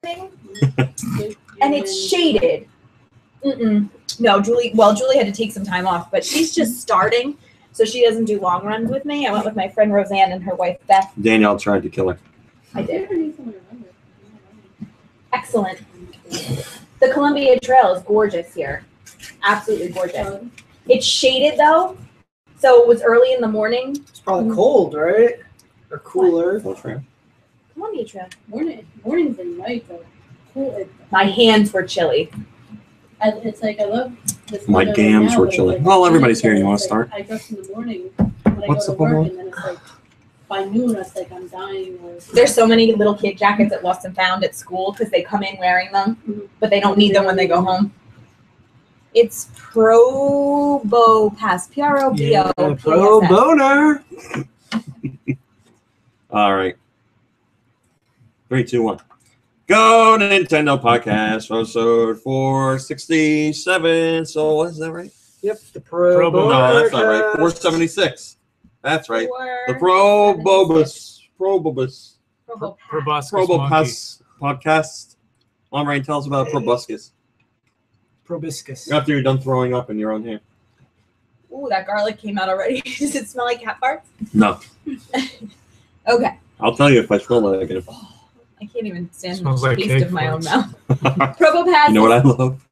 and it's shaded. No, Julie had to take some time off, but she's just starting, so she doesn't do long runs with me. I went with my friend Roseanne and her wife Beth. Danielle tried to kill her. I did. Excellent. The Columbia Trail is gorgeous here. Absolutely gorgeous. It's shaded though, so it was early in the morning. It's probably cold, right? Or cooler. Columbia Trail. Mornings and nights are cool. My hands were chilly. It's like I love this. My gams were chilly. Well, everybody's here. You want to start? I dress in the morning when I go to work, and then it's like by noon, it's like I'm dying. There's so many little kid jackets at Lost and Found at school because they come in wearing them, but they don't need them when they go home. It's Pro Pass. Pro boner. All right. 3, 2, 1. Go Nintendo podcast, episode 467. So, what is that right? Yep, the Pro No, that's not right. 476. That's right. The Probobus podcast. Mom Rain, tell us about Proboscis. Proboscis. After you're done throwing up in your own hair. Ooh, that garlic came out already. Does it smell like cat farts? No. Okay. I'll tell you if I smell like it. I can't even stand the taste of my own mouth. Probopass. You know what I love?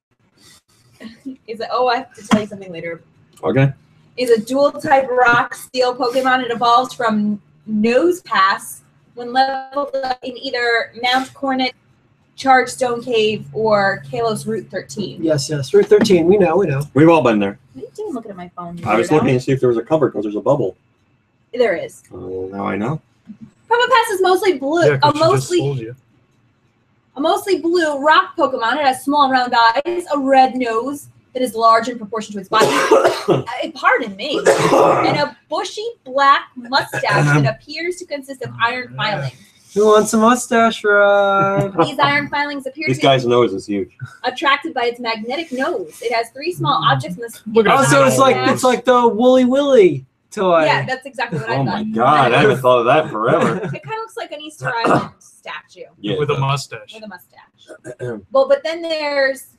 Is it? Oh, I have to tell you something later. Okay. Is a dual type rock steel Pokemon. It evolves from Nose Pass when leveled up in either Mount Cornet, Charged Stone Cave, or Kalos Route 13. Yes, Route 13. We know. We've all been there. What are you doing looking at my phone? I was looking to see if there was a cover because there's a bubble. There is. Oh, now I know. Probopass is mostly blue. Yeah, a mostly blue rock Pokemon. It has small round eyes, a red nose that is large in proportion to its body. Pardon me. And a bushy black mustache that appears to consist of iron filings. Who wants a mustache ride? These iron filings appear This to guy's nose is huge. attracted by its magnetic nose. It has 3 small objects in the Oh, so it's like the Woolly Willy toy. Yeah, that's exactly what I thought. Oh my god, I haven't thought of that forever. It kind of looks like an Easter Island statue. Yeah, with a mustache. With a mustache. Well, but then there's,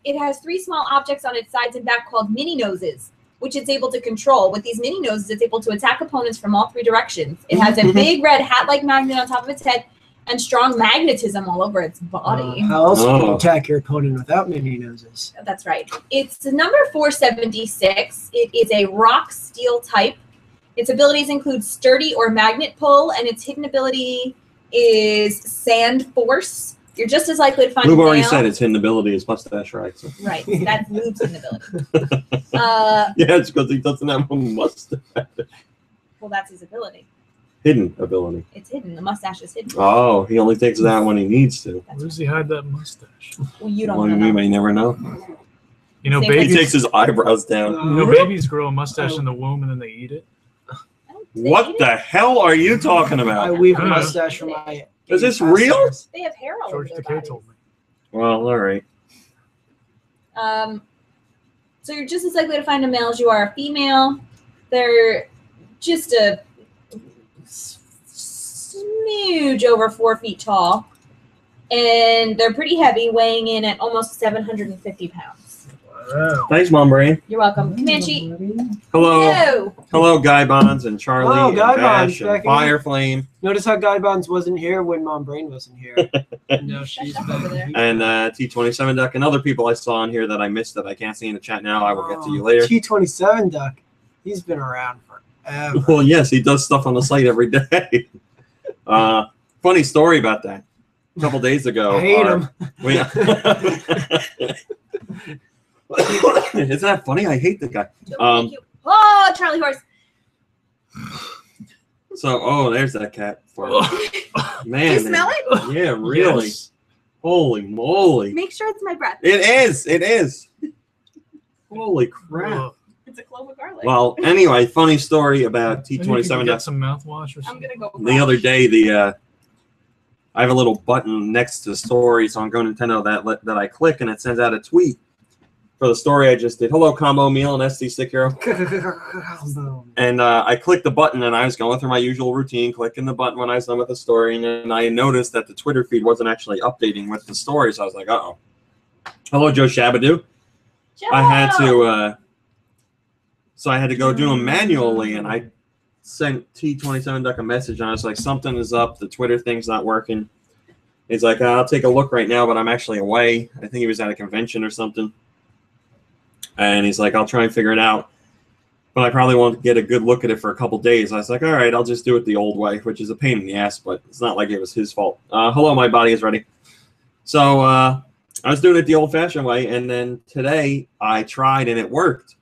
it has 3 small objects on its sides and back called mini noses, which it's able to control. With these mini noses, it's able to attack opponents from all 3 directions. It has a big red hat-like magnet on top of its head and strong magnetism all over its body. How else can you attack your opponent without mini noses? That's right. It's number 476. It is a rock steel type. Its abilities include sturdy or magnet pull, and its hidden ability is sand force. You're just as likely to find Lube a already nail. said its hidden ability is mustache, right? So. Right, that's Lube's hidden ability. Yeah, it's because he doesn't have a mustache. Well, that's his ability. Hidden ability. It's hidden. The mustache is hidden. Oh, he only takes it out when he needs to. Where does he hide that mustache? Well, you don't What do you know. mean? You never know. You know, Same He babies. takes his eyebrows down. You know, babies grow a mustache in the womb and then they eat it. What the hell are you talking I about? weave a mustache for my. Is this real? They have hair all George over their Takei bodies. told me. Well, all right. So you're just as likely to find a male as you are a female. They're just a smidge over 4 feet tall, and they're pretty heavy, weighing in at almost 750 pounds. Wow. Thanks, Mom Brain. You're welcome. Comanche. Hello. Hello. Hello, Guy Bonds and Charlie Oh, and Guy Bash Bonds and back in. Fireflame Notice how Guy Bonds wasn't here when Mom Brain wasn't here. And now she's Shut up over there. and T27 Duck and other people I saw on here that I missed that I can't see in the chat now. I will get to you later. T27 Duck. He's been around forever. Well, yes, he does stuff on the site every day. Funny story about that. A couple days ago. I hate him. Isn't that funny? I hate the guy. Thank you. Oh, Charlie horse. So, there's that cat. Man, Do you smell it? Yeah, really. Yes. Holy moly. Make sure it's my breath. It is. It is. Holy crap. Ugh. It's a clove of garlic. Well, anyway, funny story about Maybe you T27. could get some mouthwash or I'm something. gonna go. The other day, I have a little button next to stories on GoNintendo that I click and it sends out a tweet. for the story I just did. Hello, combo meal and SD stick hero. And I clicked the button, and I was going through my usual routine, clicking the button when I was done with the story, and then I noticed that the Twitter feed wasn't actually updating with the story, so I was like, uh-oh. Hello, Joe Shabadoo. Joe! I had to, so I had to go do them manually, and I sent T27 Duck a message, and I was like, something is up, the Twitter thing's not working. He's like, I'll take a look right now, but I'm actually away. I think he was at a convention or something. And he's like, I'll try and figure it out, but I probably won't get a good look at it for a couple days. I was like, all right, I'll just do it the old way, which is a pain in the ass, but it's not like it was his fault. Hello, my body is ready. So I was doing it the old-fashioned way, and then today I tried, and it worked.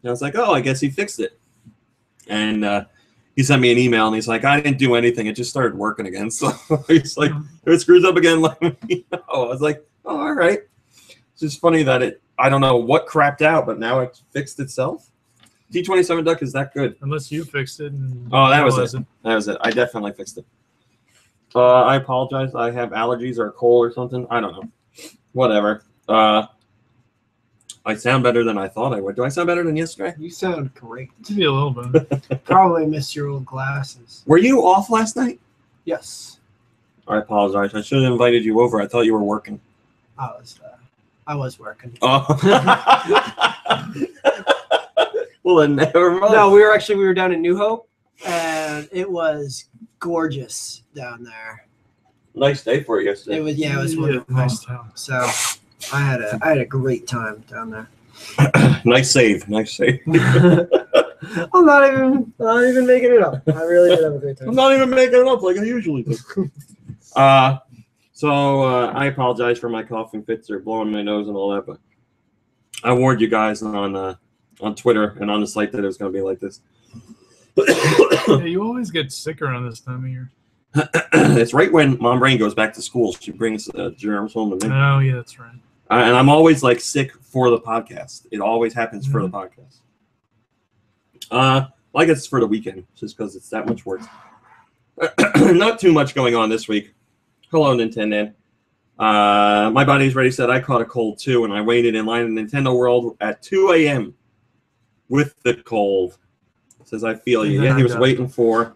And I was like, oh, I guess he fixed it. And he sent me an email, and he's like, I didn't do anything. It just started working again. So he's like, if it screws up again, let me know. I was like, oh, all right. It's just funny that I don't know what crapped out, but now it fixed itself. T27 Duck is that good. Unless you fixed it. And Oh, that was it. That was it. I definitely fixed it. I apologize. I have allergies or a cold or something. I don't know. Whatever. I sound better than I thought I would. Do I sound better than yesterday? You sound great. Maybe a little bit. Probably missed your old glasses. Were you off last night? Yes. I apologize. I should have invited you over. I thought you were working. I was working. Oh. Well, then never mind. No, we were down in New Hope, and it was gorgeous down there. Nice day for it yesterday. It was wonderful. Nice town. So I had a great time down there. Nice save. Nice save. I'm not even making it up. I really did have a great time. I'm not even making it up like I usually do. So I apologize for my coughing fits or blowing my nose and all that, but I warned you guys on Twitter and on the site that it was going to be like this. Yeah, you always get sicker on this time of year. It's right when Mom Brain goes back to school. She brings germs home to me. Oh, yeah, that's right. And I'm always like sick for the podcast. It always happens for the podcast. I guess it's for the weekend, just because it's that much worse. Not too much going on this week. Hello, Nintendo. My body's ready said I caught a cold too, and I waited in line in Nintendo World at 2 a.m. with the cold. Says I feel you. Yeah, he was waiting for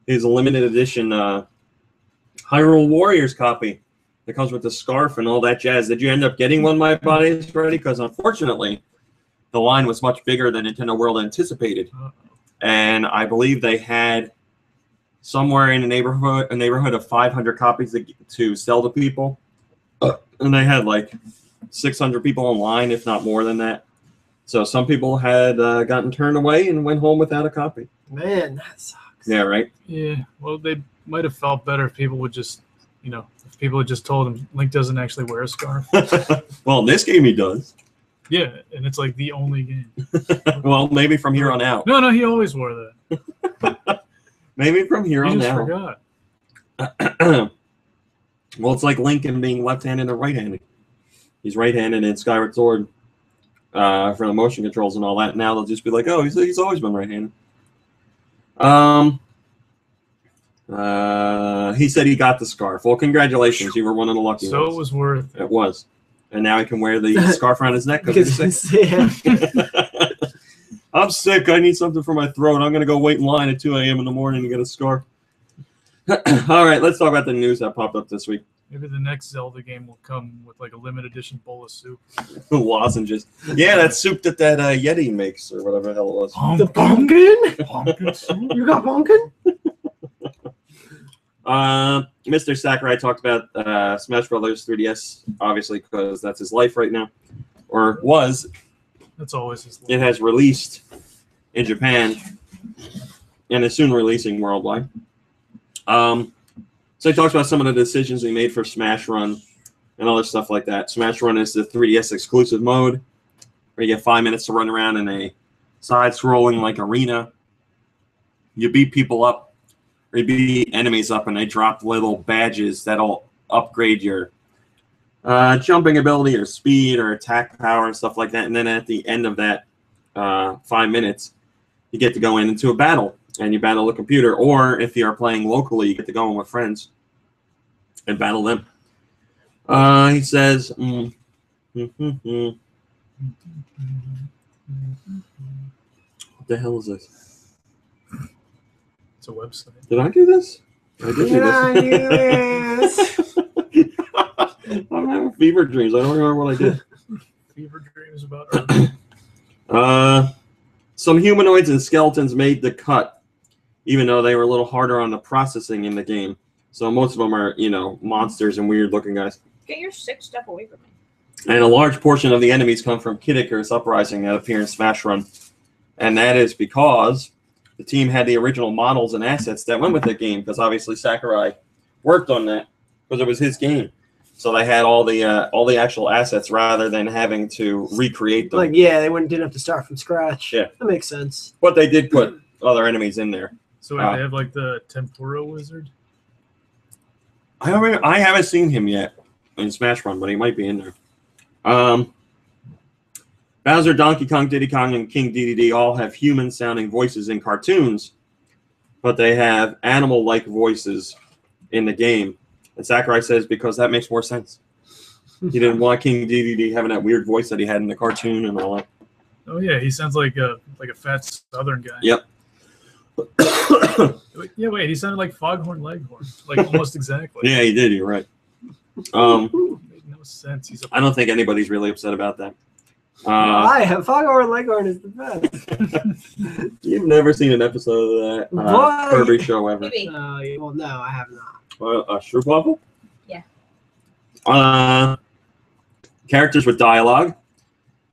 his limited edition Hyrule Warriors copy that comes with the scarf and all that jazz. Did you end up getting one, my body's ready? Because unfortunately, the line was much bigger than Nintendo World anticipated. And I believe they had somewhere in a neighborhood of 500 copies to sell to people. And they had like 600 people in line, if not more than that. So some people had gotten turned away and went home without a copy. Man, that sucks. Yeah, right? Yeah, well, they might have felt better if people would just, if people had just told him Link doesn't actually wear a scarf. Well, in this game he does. Yeah, and it's like the only game. Well, maybe from here on out. No, he always wore that. Maybe from here You on just out. forgot. Well, it's like Lincoln being left-handed and right-handed. He's right-handed in Skyward Sword for the motion controls and all that. Now they'll just be like, oh, he's always been right-handed. He said he got the scarf. Well, congratulations. You were one of the lucky ones. So it was worth it. It was. And now he can wear the scarf around his neck because he's sick. I'm sick. I need something for my throat. I'm going to go wait in line at 2 a.m. in the morning to get a scarf. All right, let's talk about the news that popped up this week. Maybe the next Zelda game will come with like a limited edition bowl of soup. Lozenges. Yeah, that soup that Yeti makes or whatever the hell it was. The pumpkin? Pumpkin soup? You got pumpkin? Mr. Sakurai talked about Smash Brothers 3DS, obviously, because that's his life right now. Or was. That's always his life. It has released in Japan and is soon releasing worldwide. So he talks about some of the decisions we made for Smash Run and other stuff like that. Smash Run is the 3DS exclusive mode where you get 5 minutes to run around in a side-scrolling like arena. You beat people up, or you beat enemies up, and they drop little badges that'll upgrade your jumping ability or speed or attack power and stuff like that. And then at the end of that 5 minutes, you get to go into a battle. And you battle the computer, or if you're playing locally, you get to go in with friends and battle them. He says, What the hell is this? It's a website. Did I do this? I did Did I do do this? I'm having fever dreams. I don't remember what I did. Fever dreams about Earth. Some humanoids and skeletons made the cut, even though they were a little harder on the processing in the game. So most of them are, you know, monsters and weird-looking guys. Get your sick stuff away from me. And a large portion of the enemies come from Kid Icarus Uprising that appear in Smash Run. And that is because the team had the original models and assets that went with the game, because obviously Sakurai worked on that because it was his game. So they had all the actual assets rather than having to recreate them. Like, yeah, they didn't have to start from scratch. Yeah. That makes sense. But they did put other enemies in there. So wait, they have like the Tempura Wizard? I haven't seen him yet in Smash Run, but he might be in there. Bowser, Donkey Kong, Diddy Kong, and King Dedede all have human-sounding voices in cartoons, but they have animal-like voices in the game. And Sakurai says because that makes more sense. He didn't want King Dedede having that weird voice that he had in the cartoon and all that. Oh yeah, he sounds like a fat Southern guy. Yep. Yeah, wait, he sounded like Foghorn Leghorn, like almost exactly. Yeah, he did. You're right. Made no sense. I don't think anybody's really upset about that. I have Foghorn Leghorn is the best. You've never seen an episode of that Kirby show ever. Maybe. Well, no, I have not. A Stroopwafel? Yeah. Characters with dialogue.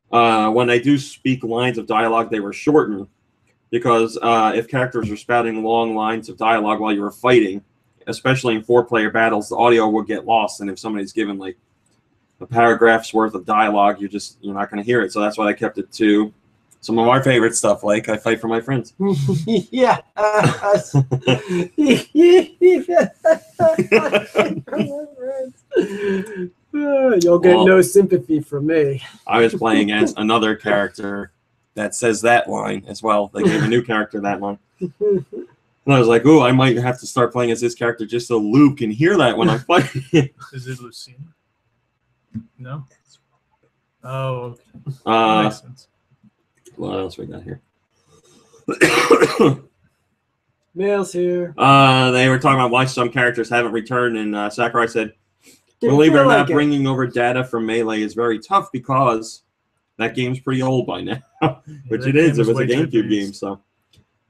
When they do speak lines of dialogue, they were shortened because if characters were spouting long lines of dialogue while you were fighting, especially in 4-player battles, the audio would get lost. And if somebody's given like a paragraph's worth of dialogue, you're not going to hear it. So that's why I kept it to some of our favorite stuff, like I fight for my friends. Yeah. You'll get no sympathy from me. I was playing as another character that says that line as well. They gave a new character that line. And I was like, oh, I might have to start playing as this character just so Luke can hear that when I fight. Is it Lucina? No? Oh, okay. That makes sense. What else we got here? Mail's here. They were talking about why some characters haven't returned, and Sakurai said, believe it or not, bringing over data from Melee is very tough because that game's pretty old by now. Which it is. It was a GameCube game, so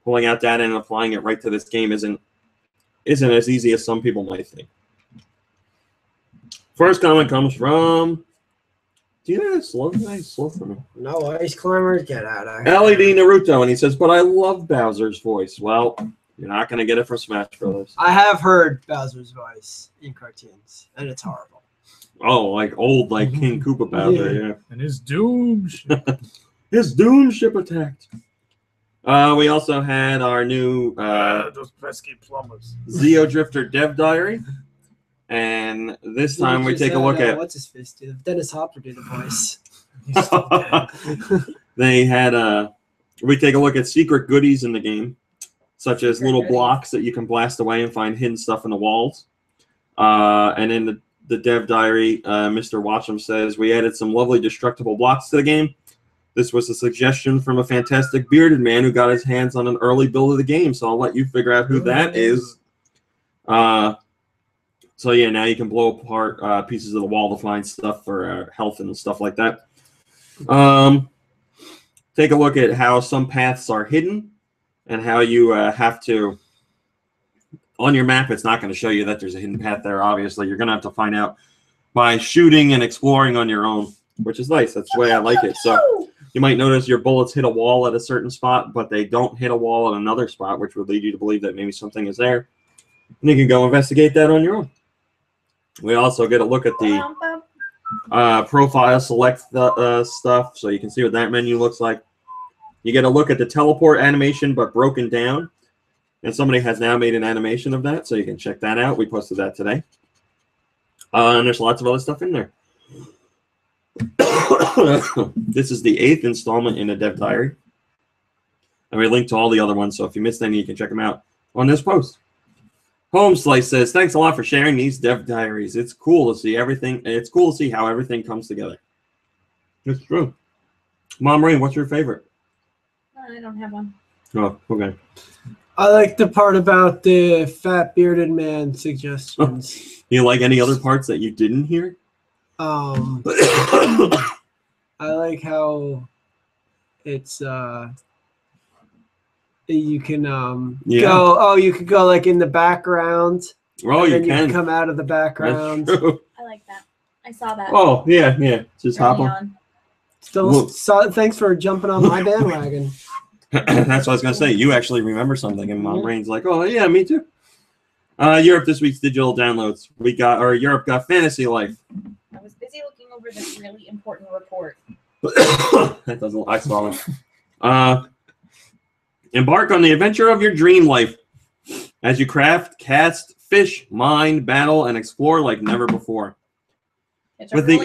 pulling out data and applying it right to this game isn't as easy as some people might think. First comment comes from... Do you know slow? Slow for me. No ice climbers, get out of here. LED Naruto, and he says, but I love Bowser's voice. Well, you're not going to get it from Smash Brothers. I have heard Bowser's voice in cartoons, and it's horrible. Oh, like old, like King Koopa Bowser, yeah. And his Doom ship. His Doom ship attacked. We also had our new those pesky plumbers. Zeo Drifter Dev Diary. And this time we take a look at... What's his face do? Dennis Hopper do the voice. They had... we take a look at secret goodies in the game, such as little blocks that you can blast away and find hidden stuff in the walls. And in the Dev Diary, Mr. Watcham says, we added some lovely destructible blocks to the game. This was a suggestion from a fantastic bearded man who got his hands on an early build of the game, so I'll let you figure out who that is. So yeah, now you can blow apart pieces of the wall to find stuff for health and stuff like that. Take a look at how some paths are hidden and how you have to... On your map, it's not going to show you that there's a hidden path there, obviously. You're going to have to find out by shooting and exploring on your own, which is nice. That's the way I like it. So you might notice your bullets hit a wall at a certain spot, but they don't hit a wall at another spot, which would lead you to believe that maybe something is there. And you can go investigate that on your own. We also get a look at the profile select stuff, so you can see what that menu looks like. You get a look at the teleport animation, but broken down. And somebody has now made an animation of that, so you can check that out. We posted that today. And there's lots of other stuff in there. This is the 8th installment in the Dev Diary. And we link to all the other ones, so if you missed any, you can check them out on this post. Home Slice says, thanks a lot for sharing these Dev Diaries. It's cool to see everything. It's cool to see how everything comes together. It's true. Mom Rain, what's your favorite? I don't have one. Oh, okay. I like the part about the fat bearded man suggestions. You like any other parts that you didn't hear? I like how it's you can go. Oh, you could go like in the background. Oh, and you then can. You can come out of the background. That's true. I like that. I saw that. Oh, yeah. Just hop early on. Thanks for jumping on my bandwagon. That's what I was gonna say. You actually remember something, and Mom Rain's like, "Oh yeah, me too." Europe this week's digital downloads. Europe got Fantasy Life. I was busy looking over this really important report. That doesn't. I saw it. Embark on the adventure of your dream life as you craft, cast, fish, mine, battle, and explore like never before. With the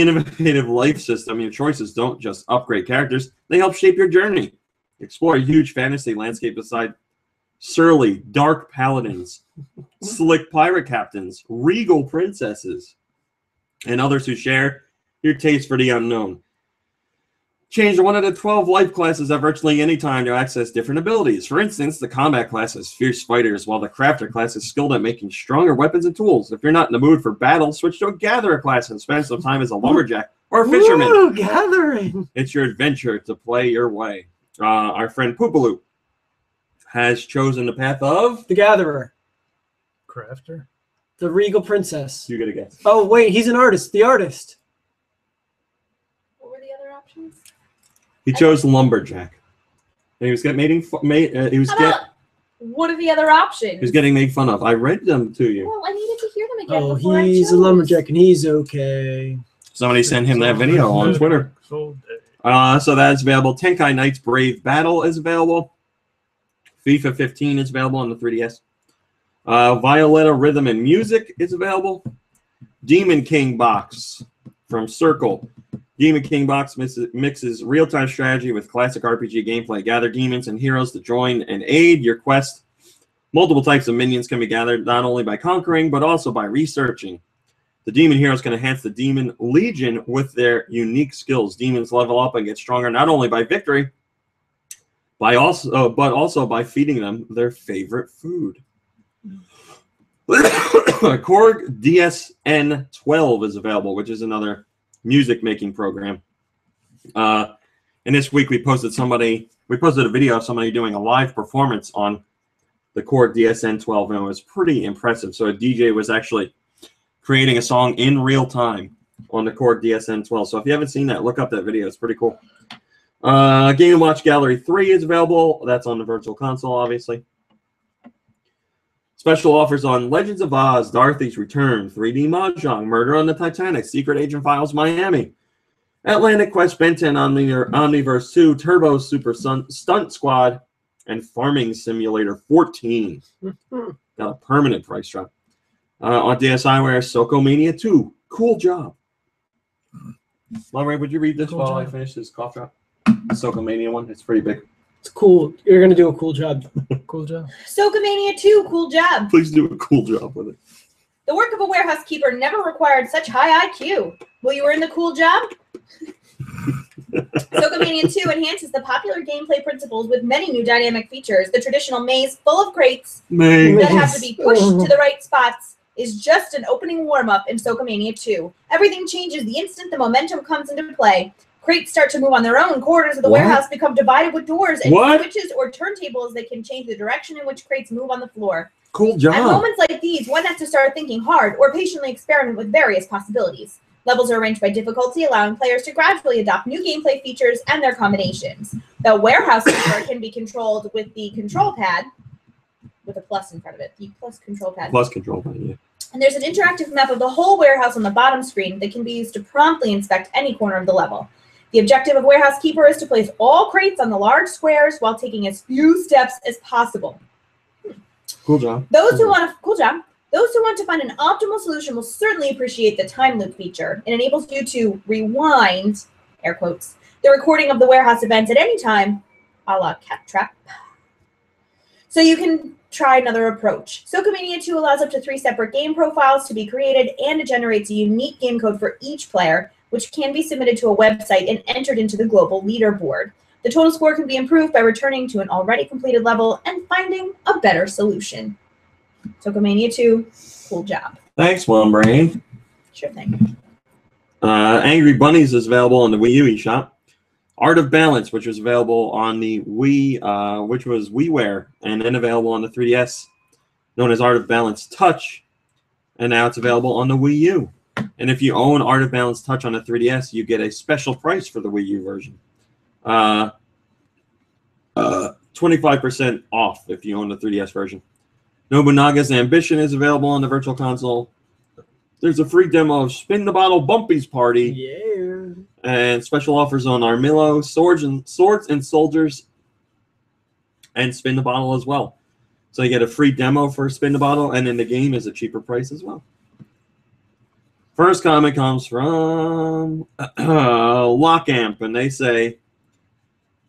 innovative life system, your choices don't just upgrade characters; they help shape your journey. Explore a huge fantasy landscape beside surly, dark paladins, slick pirate captains, regal princesses, and others who share your taste for the unknown. Change one of the 12 life classes at virtually any time to access different abilities. For instance, the combat class is fierce fighters, while the crafter class is skilled at making stronger weapons and tools. If you're not in the mood for battle, switch to a gatherer class and spend some time as a lumberjack or a fisherman. Ooh, gathering. It's your adventure to play your way. Our friend Poopaloo has chosen the path of the gatherer. Crafter? The regal princess. You get a guess. Oh, wait, he's an artist. The artist. What were the other options? He chose lumberjack. And he was getting what are the other options? He was getting made fun of. I read them to you. Well, I needed to hear them again. Oh, before he's a lumberjack and he's okay. Somebody sent him that video on Twitter. So that's available. Tenkai Knights Brave Battle is available. FIFA 15 is available on the 3DS. Violetta Rhythm and Music is available. Demon King Box from Circle. Demon King Box mixes real-time strategy with classic RPG gameplay. Gather demons and heroes to join and aid your quest. Multiple types of minions can be gathered not only by conquering, but also by researching. The demon heroes can enhance the demon legion with their unique skills. Demons level up and get stronger not only by victory, but also by feeding them their favorite food. Korg DSN 12 is available, which is another music making program. And this week we posted a video of somebody doing a live performance on the Korg DSN 12, and it was pretty impressive. So a DJ was actually creating a song in real time on the Korg DSN 12. So if you haven't seen that, look up that video. It's pretty cool. Game & Watch Gallery 3 is available. That's on the Virtual Console, obviously. Special offers on Legends of Oz, Dorothy's Return, 3D Mahjong, Murder on the Titanic, Secret Agent Files Miami, Atlantic Quest Ben 10 Omniverse 2, Turbo Super Stunt Squad, and Farming Simulator 14. Got a permanent price drop. On DSiWare, Socomania 2. Cool job. Monterey, would you read this while I finish this cough drop? The Socomania one. It's pretty big. It's cool. You're going to do a cool job. Cool job. Socomania 2, cool job. Please do a cool job with it. The work of a warehouse keeper never required such high IQ. Will you earn the cool job? Socomania 2 enhances the popular gameplay principles with many new dynamic features. The traditional maze full of crates that have to be pushed to the right spots is just an opening warm-up in Socomania 2. Everything changes the instant the momentum comes into play. Crates start to move on their own. Corridors of the warehouse become divided with doors and switches or turntables that can change the direction in which crates move on the floor. Cool job. At moments like these, one has to start thinking hard or patiently experiment with various possibilities. Levels are arranged by difficulty, allowing players to gradually adopt new gameplay features and their combinations. The warehouse keeper can be controlled with the control pad, with a plus in front of it, the plus control pad. Plus control pad, yeah. And there's an interactive map of the whole warehouse on the bottom screen that can be used to promptly inspect any corner of the level. The objective of Warehouse Keeper is to place all crates on the large squares while taking as few steps as possible. Cool job. Those who want to find an optimal solution will certainly appreciate the time loop feature. It enables you to rewind, air quotes, the recording of the warehouse events at any time, a la Cat Trap. So you can try another approach. Socomania 2 allows up to 3 separate game profiles to be created, and it generates a unique game code for each player. which can be submitted to a website and entered into the global leaderboard. The total score can be improved by returning to an already completed level and finding a better solution. Tokomania 2, cool job. Thanks, Brain. Sure thing. Angry Bunnies is available on the Wii U eShop. Art of Balance, which was available on the Wii, which was WiiWare, and then available on the 3DS, known as Art of Balance Touch, and now it's available on the Wii U. And if you own Art of Balance Touch on the 3DS, you get a special price for the Wii U version. 25% off if you own the 3DS version. Nobunaga's Ambition is available on the Virtual Console. There's a free demo of Spin the Bottle Bumpy's Party. Yeah. And special offers on Armillo, Swords and Soldiers, and Spin the Bottle as well. So you get a free demo for Spin the Bottle, and then the game is a cheaper price as well. First comment comes from Lockamp, and they say,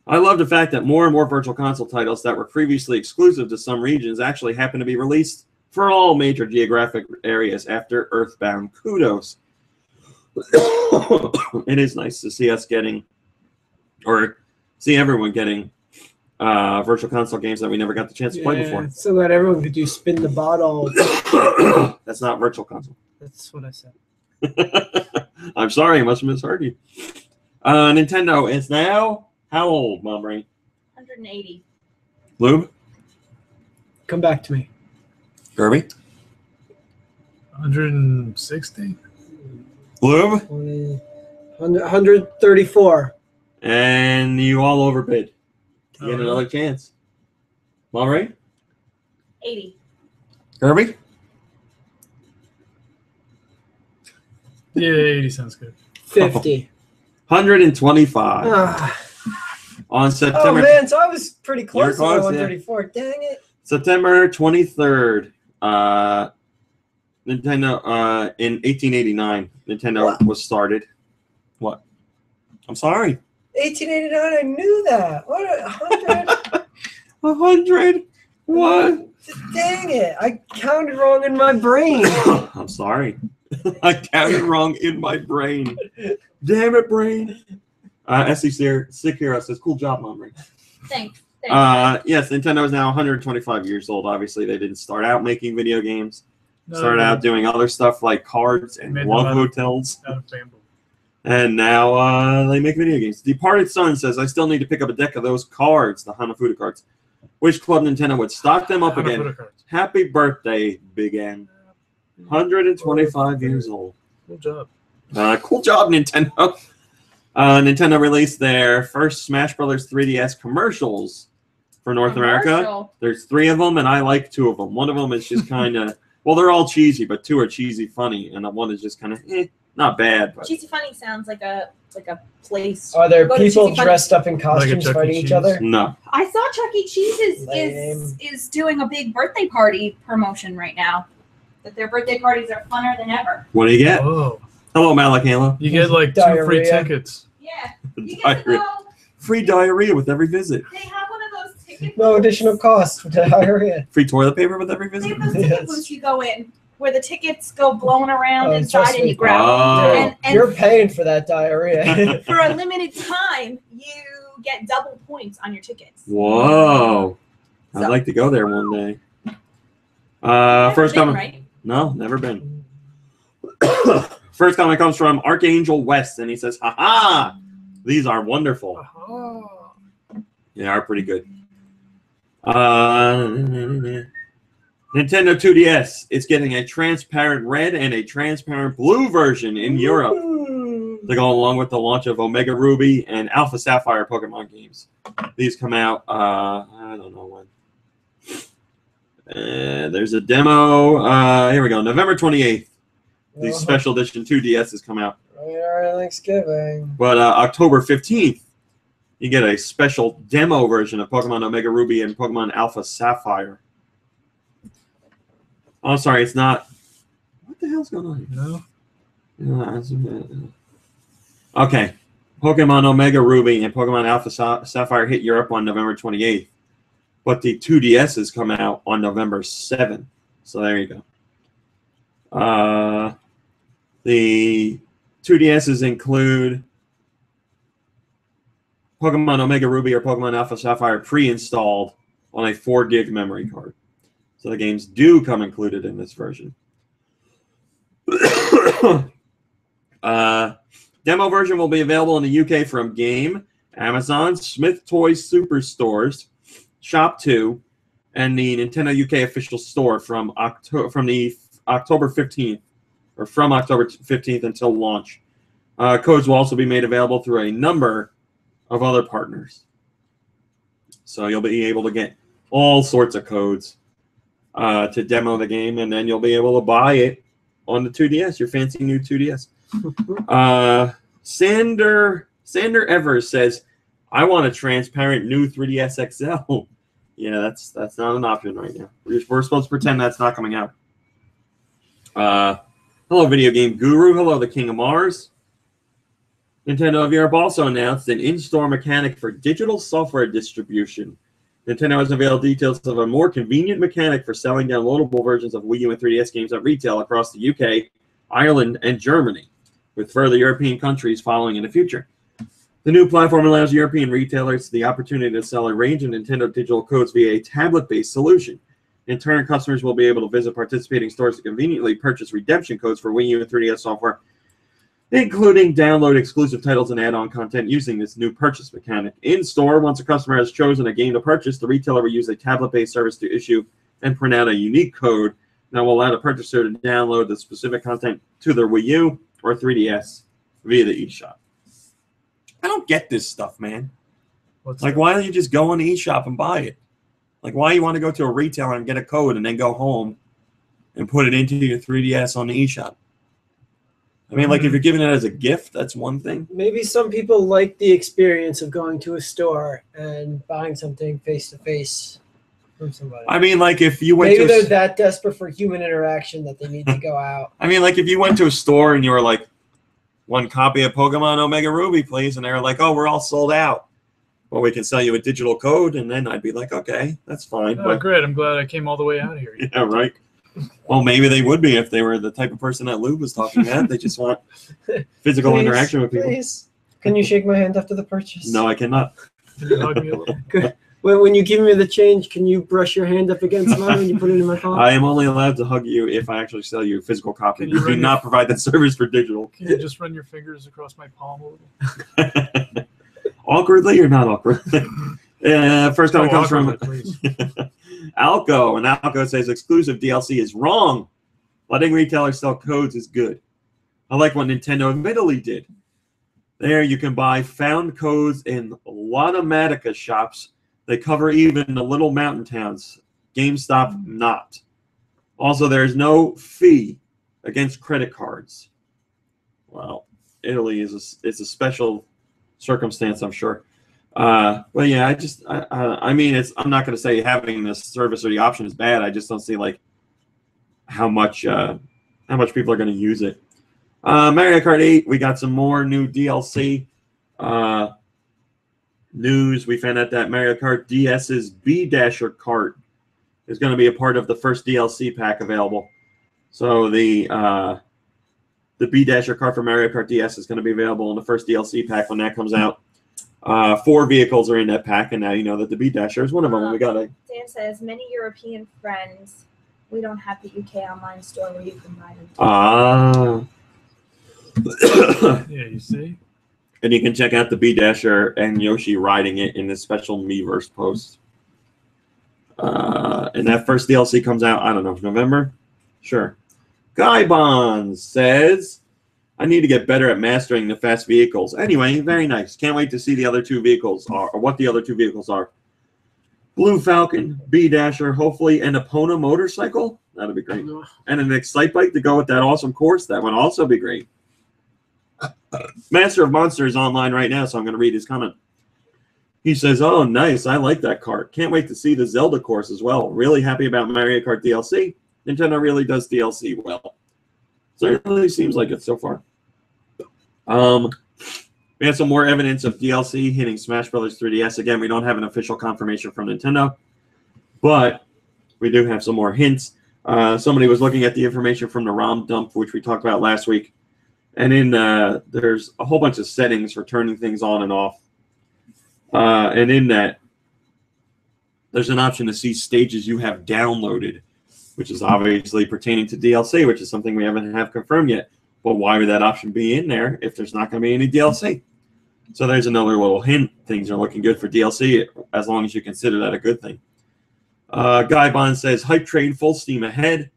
I love the fact that more and more Virtual Console titles that were previously exclusive to some regions actually happen to be released for all major geographic areas after Earthbound. Kudos. It is nice to see us getting, or see everyone getting, Virtual Console games that we never got the chance to play before. So that everyone could do Spin the Bottle. That's not Virtual Console. That's what I said. I'm sorry, I must have misheard you. Nintendo is now how old, Mom Brain? 180. Lube? Come back to me. Kirby? 160. Lube? 134. And you all overbid. You get another chance. Mom Brain? 80. Kirby? Yeah, 80 sounds good. 50. 125. On September. Oh man, so I was pretty close to close, 134. Dang it. September 23rd, Nintendo, in 1889, Nintendo was started. What? I'm sorry. 1889, I knew that. What, 100? 100? What? Dang it. I counted wrong in my brain. I'm sorry. I counted wrong in my brain. Damn it, brain. Sick Hero says, cool job, Mom Brain. Thanks. Yes, Nintendo is now 125 years old. Obviously, they didn't start out making video games. Started out doing other stuff like cards and love hotels. Out of bamboo. And now they make video games. Departed Son says, I still need to pick up a deck of those cards, the Hanafuda cards. Wish Club Nintendo would stock them up again. Happy birthday, Big N. 125 years old. Cool job. Cool job, Nintendo. Nintendo released their first Smash Brothers 3DS commercials for North America. There's 3 of them, and I like 2 of them. One of them is just kind of, well, they're all cheesy, but 2 are cheesy funny, and the one is just kind of, not bad. But. Cheesy funny sounds like a place. Are there people dressed up in costumes like fighting each other? No. I saw Chuck E. Cheese is doing a big birthday party promotion right now. That their birthday parties are funner than ever. What do you get? Oh. Hello, Malakayla. You get like 2 free tickets. Yeah. You get to go. Free diarrhea with every visit. They have one of those ticket No booths. additional cost for diarrhea. Free toilet paper with every They visit. have those ticket booths you go in where the tickets go blowing around inside trust and me. you grab Oh. them. And You're paying for that diarrhea. for a limited time, you get double points on your tickets. Whoa. I'd So- like to go there one day. Never First been, comment. right? No, never been. First comment comes from Archangel West, and he says, "Ha these are wonderful. Oh. They are pretty good." Nintendo 2DS is getting a transparent red and a transparent blue version in Europe to go along with the launch of Omega Ruby and Alpha Sapphire Pokemon games. These come out, I don't know when. There's a demo. Here we go. November 28th. These special edition 2DSs come out. Right, Thanksgiving. But October 15th, you get a special demo version of Pokemon Omega Ruby and Pokemon Alpha Sapphire. Oh, sorry, it's not. What the hell's going on here? No. Okay. Pokemon Omega Ruby and Pokemon Alpha Sapphire hit Europe on November 28th. But the 2DSs come out on November 7th. So there you go. The 2DSs include Pokemon Omega Ruby or Pokemon Alpha Sapphire pre-installed on a 4 gig memory card. So the games do come included in this version. Demo version will be available in the UK from Game, Amazon, Smith Toys Superstores, Shop2, and the Nintendo UK official store from October 15th, or from October 15th until launch. Codes will also be made available through a number of other partners. So you'll be able to get all sorts of codes to demo the game, and then you'll be able to buy it on the 2DS, your fancy new 2DS. Sander Evers says, I want a transparent new 3DS XL. Yeah, that's not an option right now. We're supposed to pretend that's not coming out. Hello, Video Game Guru. Hello, the King of Mars. Nintendo of Europe also announced an in-store mechanic for digital software distribution. Nintendo has unveiled details of a more convenient mechanic for selling downloadable versions of Wii U and 3DS games at retail across the UK, Ireland, and Germany, with further European countries following in the future. The new platform allows European retailers the opportunity to sell a range of Nintendo digital codes via a tablet-based solution. In turn, customers will be able to visit participating stores to conveniently purchase redemption codes for Wii U and 3DS software, including download exclusive titles and add-on content using this new purchase mechanic. In-store, once a customer has chosen a game to purchase, the retailer will use a tablet-based service to issue and print out a unique code that will allow the purchaser to download the specific content to their Wii U or 3DS via the eShop. I don't get this stuff, man. Why don't you just go on the eShop and buy it? Like, why you want to go to a retailer and get a code and then go home and put it into your 3DS on the eShop? I mean, like, if you're giving it as a gift, that's one thing. Maybe some people like the experience of going to a store and buying something face-to-face from somebody. I mean, like, if you went Maybe they're that desperate for human interaction that they need to go out. I mean, like, if you went to a store and you were like, one copy of Pokemon Omega Ruby, please, and they were like, oh, we're all sold out. Well, we can sell you a digital code, and then I'd be like, okay, that's fine. Oh, great. I'm glad I came all the way out of here. Yeah, right. Well, maybe they would be if they were the type of person that Lou was talking about. They just want physical interaction with people. Please. Can you shake my hand after the purchase? No, I cannot. Can you hug me a little? Good. When you give me the change, can you brush your hand up against mine when you put it in my phone? I am only allowed to hug you if I actually sell you a physical copy. You do not provide that service for digital. Can you just run your fingers across my palm a little? Awkwardly or not awkwardly? First comment comes from Alco, and Alco says exclusive DLC is wrong. Letting retailers sell codes is good. I like what Nintendo admittedly did. There you can buy found codes in Lottomatica shops. They cover even the little mountain towns. GameStop not. Also, there's no fee against credit cards. Well, Italy is a special circumstance, I'm sure. Well, yeah, I mean, I'm not going to say having this service or the option is bad. I just don't see like how much people are going to use it. Mario Kart 8, we got some more new DLC news. We found out that Mario Kart DS's B-Dasher kart is going to be a part of the first DLC pack available. So the B-Dasher kart for Mario Kart DS is going to be available in the first DLC pack when that comes out. 4 vehicles are in that pack, and now you know that the B-Dasher is one of them. We got it. Dan says, many European friends, we don't have the UK online store where you can buy them. Yeah, you see? And you can check out the B-Dasher and Yoshi riding it in this special Miiverse post. And that first DLC comes out, I don't know, November? Sure. Guy Bonds says, I need to get better at mastering the fast vehicles. Anyway, very nice. Can't wait to see the other 2 vehicles are, or what the other 2 vehicles are. Blue Falcon, B-Dasher, hopefully an Epona motorcycle. That'd be great. And an Excite Bike to go with that awesome course. That would also be great. Master of Monster is online right now, so I'm going to read his comment. He says, oh, nice. I like that kart. Can't wait to see the Zelda course as well. Really happy about Mario Kart DLC. Nintendo really does DLC well. Certainly seems like it so far. We have some more evidence of DLC hitting Smash Bros. 3DS. Again, we don't have an official confirmation from Nintendo, but we do have some more hints. Somebody was looking at the information from the ROM dump, which we talked about last week, And in there's a whole bunch of settings for turning things on and off. And in that, there's an option to see stages you have downloaded, which is obviously pertaining to DLC, which is something we haven't confirmed yet. But why would that option be in there if there's not going to be any DLC? So there's another little hint. Things are looking good for DLC as long as you consider that a good thing. Guy Bond says, Hype Train full steam ahead.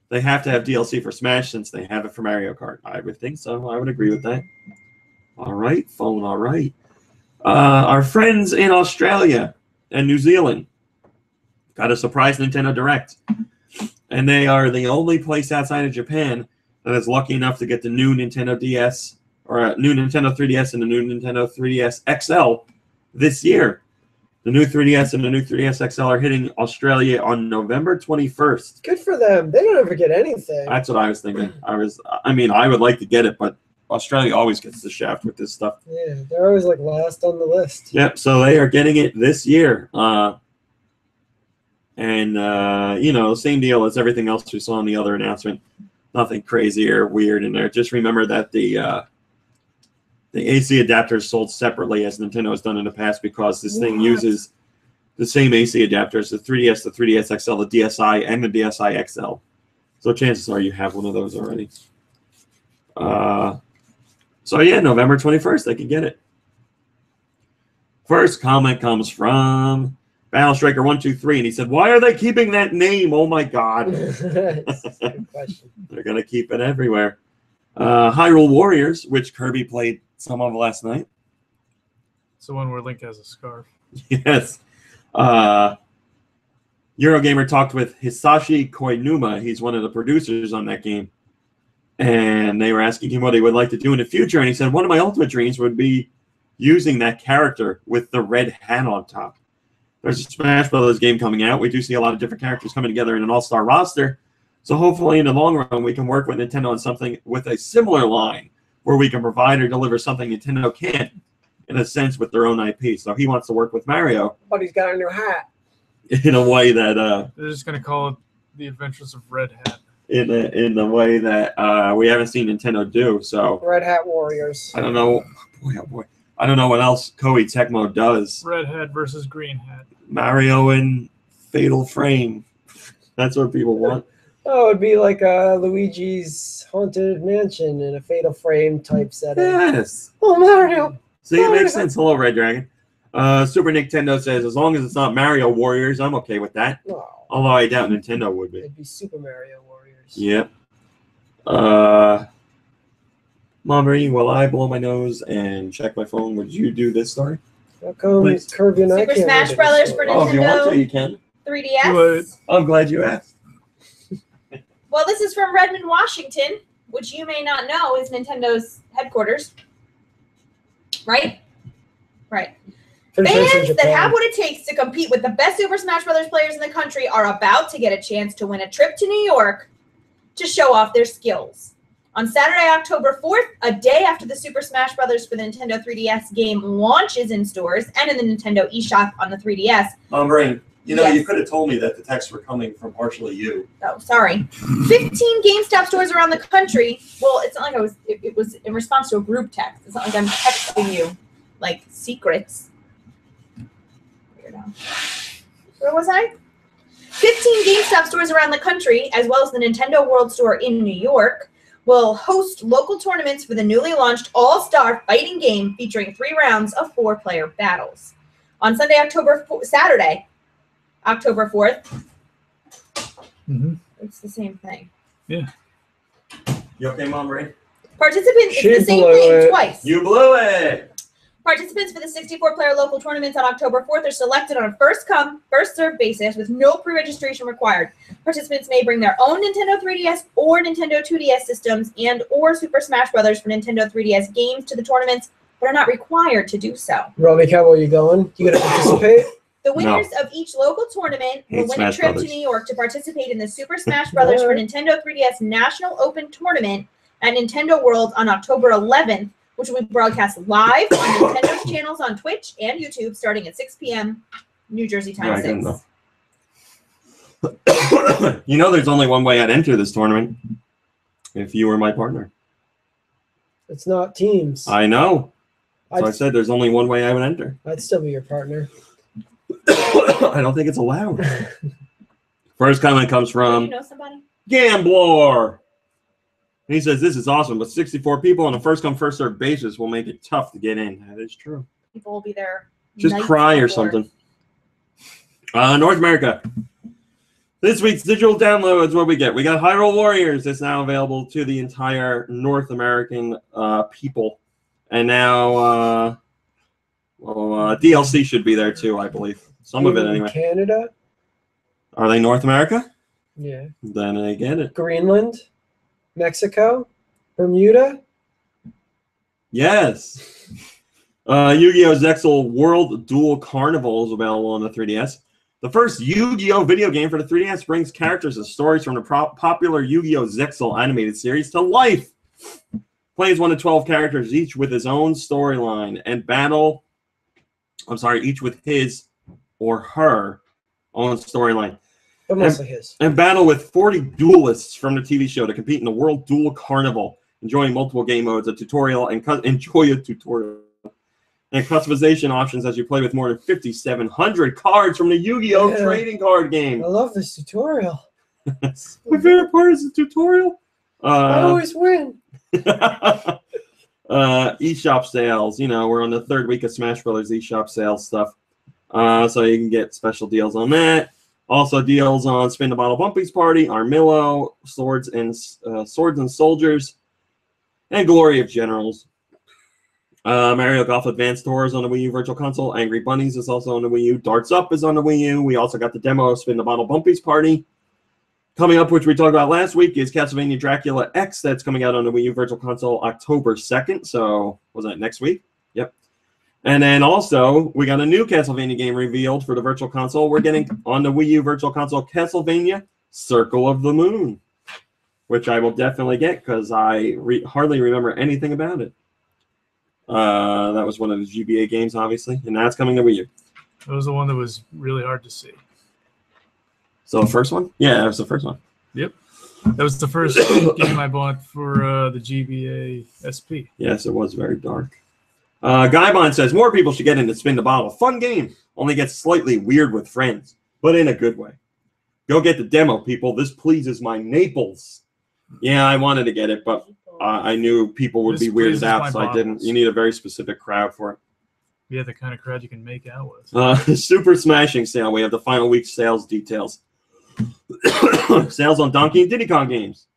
They have to have DLC for Smash since they have it for Mario Kart. I would think so. I would agree with that. All right, phone, all right. Our friends in Australia and New Zealand got a surprise Nintendo Direct. And they are the only place outside of Japan that is lucky enough to get the new Nintendo DS or a new Nintendo 3DS and the new Nintendo 3DS XL this year. The new 3DS and the new 3DS XL are hitting Australia on November 21st. Good for them. They don't ever get anything. That's what I was thinking. I would like to get it, but Australia always gets the shaft with this stuff. Yeah, they're always like last on the list. Yep, so they are getting it this year. Same deal as everything else we saw in the other announcement. Nothing crazy or weird in there. Just remember that the AC adapters sold separately as Nintendo has done in the past because this thing uses the same AC adapters, the 3DS, the 3DS XL, the DSi, and the DSi XL. So chances are you have one of those already. November 21st, they can get it. First comment comes from Battle Striker 123, and he said, "Why are they keeping that name? Oh my God!" Good question. They're gonna keep it everywhere. Hyrule Warriors, which Kirby played some of last night. It's the one where Link has a scarf. Yes. Eurogamer talked with Hisashi Koinuma. He's one of the producers on that game. And they were asking him what he would like to do in the future. And he said, one of my ultimate dreams would be using that character with the red hat on top. There's a Smash Brothers game coming out. We do see a lot of different characters coming together in an all-star roster. So hopefully in the long run, we can work with Nintendo on something with a similar line where we can provide or deliver something Nintendo can't, in a sense, with their own IP. So he wants to work with Mario. But he's got a new hat. In a way that... They're just going to call it The Adventures of Red Hat. In the way that we haven't seen Nintendo do. So Red Hat Warriors. I don't know. Boy, oh boy. I don't know what else Koei Tecmo does. Red Hat versus Green Hat. Mario and Fatal Frame. That's what people want. Oh, it'd be like Luigi's Haunted Mansion in a Fatal Frame type setting. Yes. Oh, Mario. See, it makes sense. Hello, Red Dragon. Super Nintendo says, as long as it's not Mario Warriors, I'm okay with that. No. Although I doubt Nintendo would be. It'd be Super Mario Warriors. Yep. Mommy, while I blow my nose and check my phone, would you do this story? How come Please. Kirby and I Super can't Smash do this Brothers story? for Oh, if you want to, you can. 3DS. I'm glad you asked. Well, this is from Redmond, Washington, which you may not know is Nintendo's headquarters. Right? Right. Pretty sure it's in Fans that Japan. have what it takes to compete with the best Super Smash Brothers players in the country are about to get a chance to win a trip to New York to show off their skills. On Saturday, October 4th, a day after the Super Smash Brothers for the Nintendo 3DS game launches in stores and in the Nintendo eShop on the 3DS. Brain, Yes. you could have told me that the texts were coming from partially you. Oh, sorry. 15 GameStop stores around the country. Well, it's not like it was in response to a group text. It's not like I'm texting you like secrets. Weirdo. Where was I? 15 GameStop stores around the country, as well as the Nintendo World Store in New York, will host local tournaments for the newly launched all-star fighting game featuring 3 rounds of 4-player battles. On Saturday, October 4th. Mm-hmm. It's the same thing. Yeah. You okay, Mom Ray? Participants, She it's the same blew thing it. twice. You blew it! Participants for the 64-player local tournaments on October 4th are selected on a first-come, first-served basis with no pre-registration required. Participants may bring their own Nintendo 3DS or Nintendo 2DS systems and or Super Smash Brothers for Nintendo 3DS games to the tournaments, but are not required to do so. Robbie Cowboy, you going? You gonna participate? The winners of each local tournament will Hate win Smash a trip Brothers. to New York to participate in the Super Smash Brothers for Nintendo 3DS National Open Tournament at Nintendo World on October 11th, which will be broadcast live on Nintendo's channels on Twitch and YouTube starting at 6 p.m. New Jersey time. No, I didn't know. There's only one way I'd enter this tournament if you were my partner. It's not teams. I know. So I I'd, said there's only one way I would enter. I'd still be your partner. I don't think it's allowed. First comment comes Do from you know somebody? Gambler. He says, this is awesome, but 64 people on a first-come, first-served basis will make it tough to get in. That is true. People will be there. Just nights cry or before. something. North America. This week's digital downloads, what we get? We got Hyrule Warriors. It's now available to the entire North American people. And now DLC should be there too, I believe. Some of it anyway. Canada? Are they North America? Yeah. Then I get it. Greenland? Mexico? Bermuda? Yes. Yu-Gi-Oh! Zexal World Duel Carnival is available on the 3DS. The first Yu-Gi-Oh! Video game for the 3DS brings characters and stories from the popular Yu-Gi-Oh! Zexal animated series to life. Plays 1 to 12 characters, each with his own storyline, and battle. Each with his or her own storyline. But mostly his. And battle with 40 duelists from the TV show to compete in the World Duel Carnival, enjoying multiple game modes, a tutorial, and enjoy a tutorial. And customization options as you play with more than 5,700 cards from the Yu-Gi-Oh! Trading card game. I love this tutorial. My favorite part is the tutorial. I always win. eShop sales. You know, we're on the third week of Smash Brothers eShop sales stuff. So you can get special deals on that. Also deals on Spin the Bottle Bumpies Party, Armillo, Swords and Soldiers, and Glory of Generals. Mario Golf Advance Tour is on the Wii U Virtual Console. Angry Bunnies is also on the Wii U. Darts Up is on the Wii U. We also got the demo of Spin the Bottle Bumpies Party. Coming up, which we talked about last week, is Castlevania Dracula X. That's coming out on the Wii U Virtual Console October 2nd. So, was that next week? Yep. And then also, we got a new Castlevania game revealed for the Virtual Console. We're getting on the Wii U Virtual Console Castlevania Circle of the Moon, which I will definitely get because I hardly remember anything about it. That was one of the GBA games, obviously, and that's coming to Wii U. That was the one that was really hard to see. So the first one? Yeah, that was the first one. Yep. That was the first game I bought for the GBA SP. Yes, it was very dark. Guybon says, more people should get into Spin the Bottle. Fun game. Only gets slightly weird with friends, but in a good way. Go get the demo, people. This pleases my Naples. Yeah, I wanted to get it, but I knew people would be weirded out, so I didn't. You need a very specific crowd for it. Yeah, the kind of crowd you can make out with. Super Smashing Sale. We have the final week sales details. Sales on Donkey and Diddy Kong games.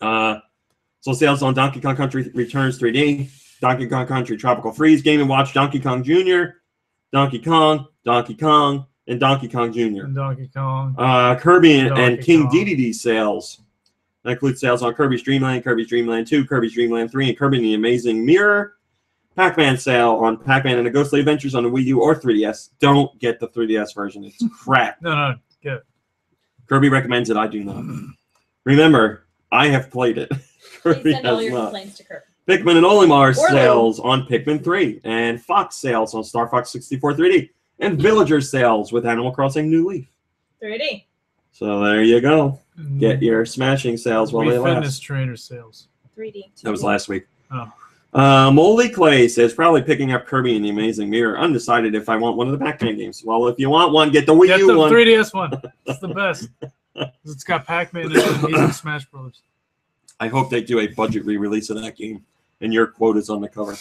So sales on Donkey Kong Country Returns 3D, Donkey Kong Country Tropical Freeze, Game & Watch, Donkey Kong Jr., Donkey Kong, and Donkey Kong Jr. And Donkey Kong. Kirby and Donkey King Kong. Dedede sales. That includes sales on Kirby's Dream Land, Kirby's Dream Land 2, Kirby's Dream Land 3, and Kirby and the Amazing Mirror. Pac-Man sale on Pac-Man and the Ghostly Adventures on the Wii U or 3DS. Don't get the 3DS version. It's crap. No, get it. Kirby recommends it. I do not. Remember, I have played it. Kirby Please send all has your not. complaints to Kirby. Pikmin and Olimar Or sales on Pikmin 3, and Fox sales on Star Fox 64 3D, and Villager sales with Animal Crossing New Leaf. 3D. So there you go. Get your smashing sales while Wii they Fitness last. Trainer sales. 3D. That was last week. Oh. Moldy Clay says probably picking up Kirby and the Amazing Mirror. Undecided if I want one of the Pac-Man games. Well, if you want one, get the Wii Get U the one. 3DS one. It's the best. It's got Pac-Man in it, and he's in Smash Brothers. I hope they do a budget re-release of that game, and your quote is on the cover.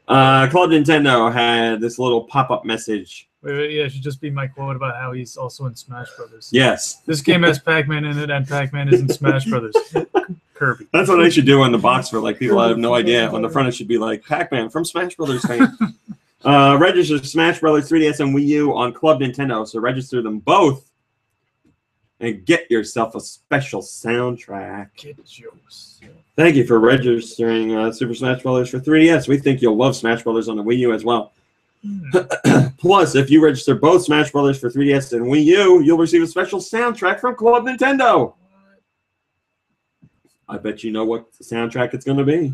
Club Nintendo had this little pop-up message. Wait, yeah, it should just be my quote about how he's also in Smash Brothers. Yes. This game has Pac-Man in it, and Pac-Man is in Smash Brothers. Kirby. That's what I should do on the box for like people that have no idea. On the front, it should be like Pac-Man from Smash Brothers fame. Register Smash Brothers 3DS and Wii U on Club Nintendo. So register them both and get yourself a special soundtrack. Get yours. Thank you for registering Super Smash Brothers for 3DS. We think you'll love Smash Brothers on the Wii U as well. Plus, if you register both Smash Brothers for 3DS and Wii U, you'll receive a special soundtrack from Club Nintendo. I bet you know what soundtrack it's going to be.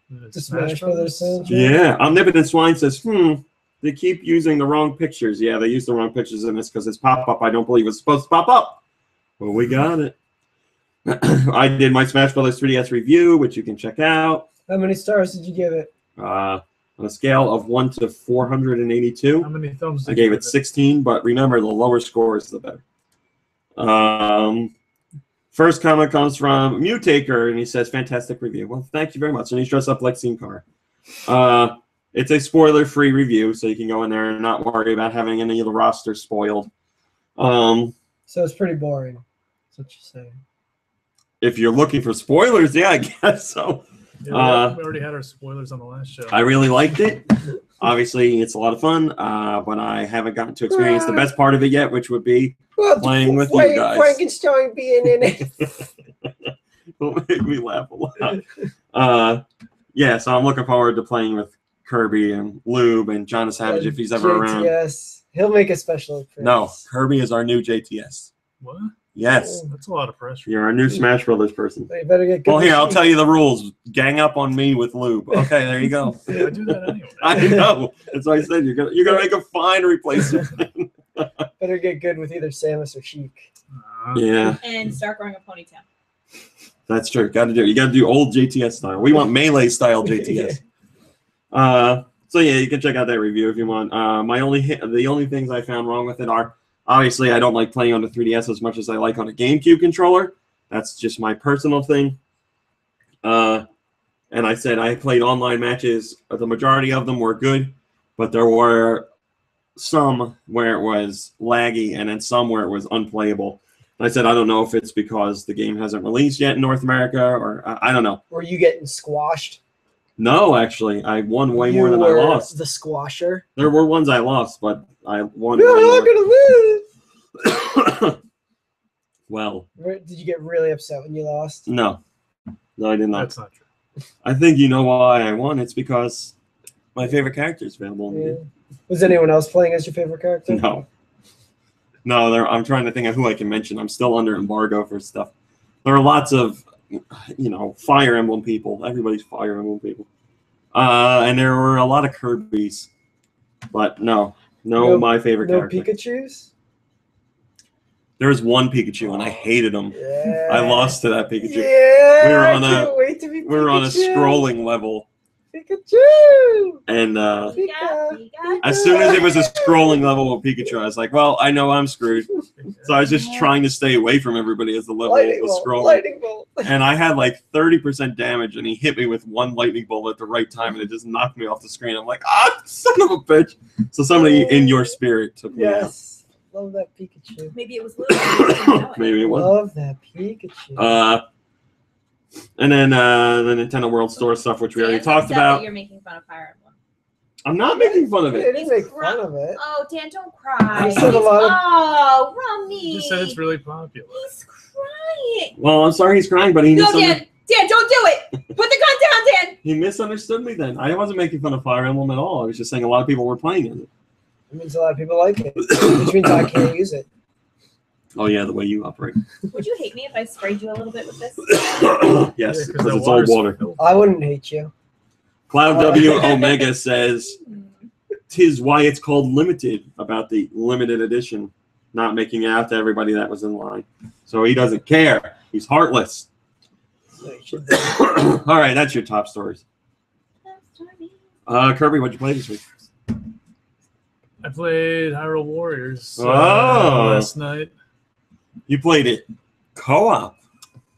The Smash Brothers soundtrack? Yeah. Omnipotent Swine says, they keep using the wrong pictures. Yeah, they used the wrong pictures in this because it's pop-up. I don't believe it's supposed to pop up. Well, we got it. I did my Smash Brothers 3DS review, which you can check out. How many stars did you give it? On a scale of 1 to 482, How many thumbs? I gave it 16. But remember, the lower score is the better. First comment comes from Mutaker, and he says, "Fantastic review." Well, thank you very much. And he's dressed up like Steam Car. It's a spoiler-free review, so you can go in there and not worry about having any of the roster spoiled. So it's pretty boring. That's what you're saying. If you're looking for spoilers, yeah, I guess so. Yeah, we already had our spoilers on the last show. I really liked it. Obviously, it's a lot of fun, but I haven't gotten to experience the best part of it yet, which would be playing with you guys. Frankenstein being in it. It'll make me laugh a lot. Yeah, so I'm looking forward to playing with Kirby and Lube and John Savage if he's ever around. Yes, he'll make a special appearance. No, Kirby is our new JTS. What? Yes. That's a lot of pressure. You're our new Smash Brothers person. You better get good. Well, here, I'll tell you the rules. Gang up on me with Lube. Okay, there you go. Yeah, I do that anyway. I know. That's why I said you're gonna make a fine replacement. Better get good with either Samus or Sheik. Yeah. And start growing a ponytail. That's true. Got to do it. You got to do old JTS style. We want melee style JTS. So yeah, you can check out that review if you want. The only things I found wrong with it are obviously I don't like playing on the 3DS as much as I like on a GameCube controller. That's just my personal thing. And I said I played online matches. The majority of them were good, but there were some where it was laggy and then some where it was unplayable. I said, I don't know if it's because the game hasn't released yet in North America, or I don't know. Were you getting squashed? No, actually, I won way more than I lost. The squasher. There were ones I lost, but I won. You're not gonna lose. Well, Did you get really upset when you lost? no, I did not. That's not true. I think you know why I won. It's because my favorite character is available in the game. Was anyone else playing as your favorite character? No, I'm trying to think of who I can mention. I'm still under embargo for stuff. There are lots of, Fire Emblem people. Everybody's Fire Emblem people. And there were a lot of Kirby's. But no, my favorite character. No Pikachus? There was one Pikachu, and I hated him. Yeah. I lost to that Pikachu. Yeah, we were on a scrolling level. Pikachu! And as soon as it was a scrolling level with Pikachu, I was like, well, I know I'm screwed. So I was just trying to stay away from everybody as the level was scrolling. Lightning bolt. And I had like 30% damage, and he hit me with one lightning bolt at the right time, and it just knocked me off the screen. I'm like, son of a bitch. So somebody in your spirit took me out. Yes. Love that Pikachu. Maybe it was Lou. Maybe it was. Love that Pikachu. And then the Nintendo World Store stuff, which we already talked about. You're making fun of Fire Emblem. I'm not making fun of I it. didn't make fun of it. Oh, Dan, don't cry. I said a lot of- Oh, Rummy. You just said it's really popular. He's crying. Well, I'm sorry he's crying, but he No, Dan, don't do it. Put the gun down, Dan. He misunderstood me then. I wasn't making fun of Fire Emblem at all. I was just saying a lot of people were playing it. It means a lot of people like it, which means I can't use it. Oh, yeah, the way you operate. Would you hate me if I sprayed you a little bit with this? Yes, Yeah, because that it's old water. spilled. I wouldn't hate you. Cloud W Omega says, "'Tis why it's called limited," about the limited edition, not making it out to everybody that was in line. So he doesn't care. He's heartless. All right, that's your top stories. Kirby, what'd you play this week? I played Hyrule Warriors Oh. last night. You played it co-op.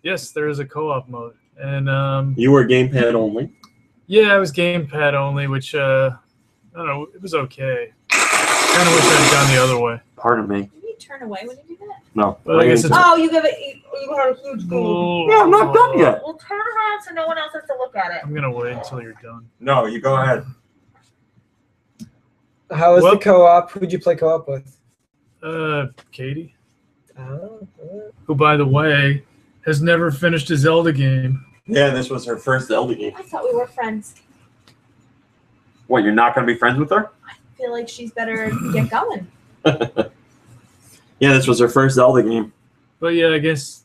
Yes, there is a co-op mode, and You were gamepad only. yeah, it was gamepad only, which I don't know, it was okay. Kind of wish I'd gone the other way. Pardon me. Did you turn away when you do that? No. But I guess it's Oh, you had a huge goal. Yeah, I'm not done yet. Well, turn around so no one else has to look at it. I'm gonna wait until you're done. No, you go ahead. How was the co-op? Who'd you play co-op with? Katie, Oh, who, by the way, has never finished a Zelda game. Yeah, this was her first Zelda game. I thought we were friends. What, you're not going to be friends with her? I feel like she's better get going. Yeah, this was her first Zelda game. But yeah, I guess,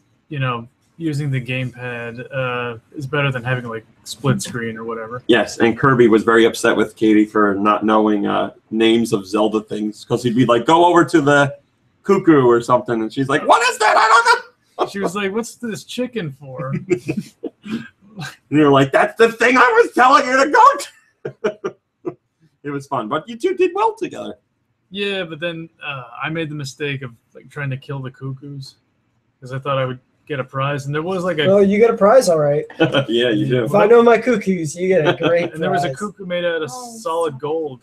using the gamepad is better than having like split screen or whatever. Yes, and Kirby was very upset with Katie for not knowing names of Zelda things, because he'd be like, go over to the cuckoo or something, and she's like, what is that? I don't know. She was like, what's this chicken for? And you're like, that's the thing I was telling you to go to. It was fun, but you two did well together. Yeah, but then I made the mistake of like trying to kill the cuckoos because I thought I would get a prize, and there was like a. Oh, you get a prize, all right. Yeah, you do. If I know my cuckoos, you get a great prize. And there was a cuckoo made out of solid gold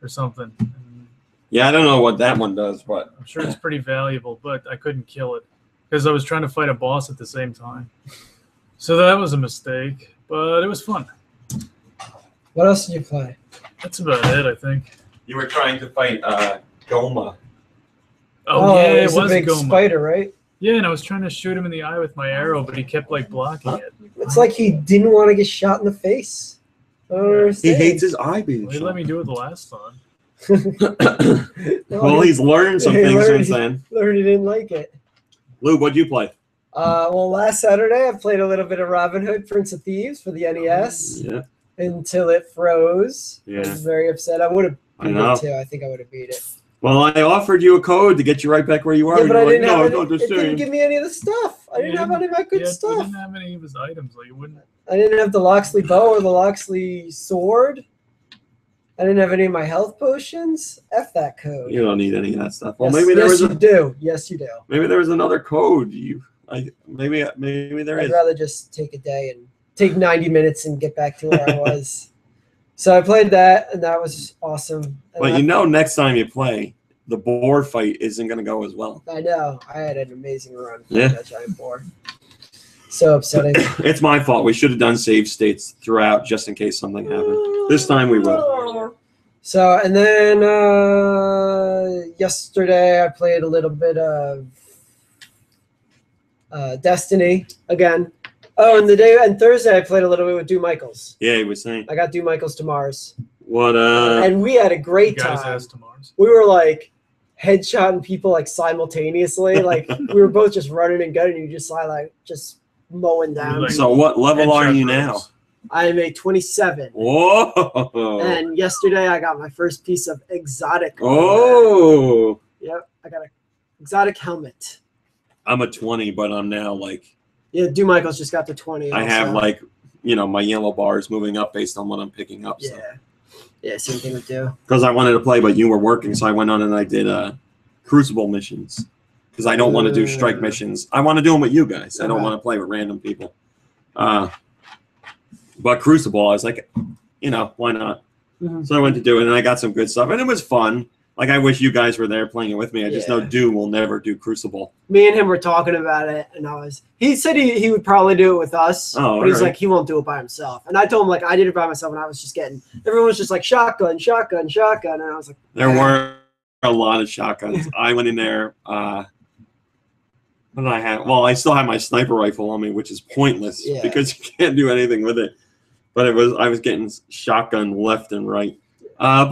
or something. And Yeah, I don't know what that one does, but I'm sure it's pretty valuable, but I couldn't kill it because I was trying to fight a boss at the same time. So that was a mistake, but it was fun. What else did you play? That's about it, I think. you were trying to fight Goma. Oh, yeah, it it's was a big Goma. spider, right? Yeah, and I was trying to shoot him in the eye with my arrow, but he kept like blocking it. It's like he didn't want to get shot in the face. I don't He understand. hates his eye being Well, he shot. let me do it the last time. Well, he's learned some He things learned- since then. Learned he didn't like it. Luke, what'd you play? Well, last Saturday I played a little bit of Robin Hood, Prince of Thieves for the NES Yeah, until it froze. I Yeah. was very upset. I would have I beat know. it too. I think I would have beat it. Well, I offered you a code to get you right back where you were. Yeah, and but I you're like, didn't no, have no, any, just it didn't saying. give me any of the stuff. I didn't have any of my good You stuff. didn't have any of his items. Like, you wouldn't. I didn't have the Loxley bow or the Loxley sword. I didn't have any of my health potions. F that code. You don't need any of that stuff. Well, yes, maybe there yes, was you do. Yes, you do. maybe there was another code. Maybe there I'd is. rather just take a day and take 90 minutes and get back to where I was. So I played that, and that was awesome. And But you know, next time you play, the boar fight isn't going to go as well. I know. I had an amazing run for Yeah. that giant boar. So upsetting. It's my fault. We should have done save states throughout just in case something happened. This time we will. So, and then yesterday I played a little bit of Destiny again. Oh, and Thursday I played a little bit with Do Michaels. Yeah, he was saying. I got Do Michaels to Mars. What, And we had a great You guys time. asked to Mars. We were like headshotting people like simultaneously. Like we were both just running and gunning. You just saw like just mowing down. Like- so what level are Headshot you bros. now? I am a 27. Whoa. And yesterday I got my first piece of exotic. Oh. Yep, I got an exotic helmet. I'm a 20, but I'm now like, Yeah, Do Michaels just got to 20. I have also. like, my yellow bars moving up based on what I'm picking up. So. Yeah, same thing with Do. Because I wanted to play, but you were working, so I went on and I did Crucible missions. Because I don't want to do strike missions. I want to do them with you guys. I don't want to play with random people. But Crucible, I was like, why not? Mhm. So I went to do it, and I got some good stuff, and it was fun. Like, I wish you guys were there playing it with me. I just know Yeah. Doom will never do Crucible. Me and him were talking about it, and he said he would probably do it with us, Oh, but he's alright. like, he won't do it by himself. And I told him, like, I did it by myself, and I was just everyone was just like, shotgun, shotgun, shotgun. And I was like, There were a lot of shotguns. I went in there. What did I have? Well, I still have my sniper rifle on me, which is pointless Yeah. because you can't do anything with it. But I was getting shotgun left and right. But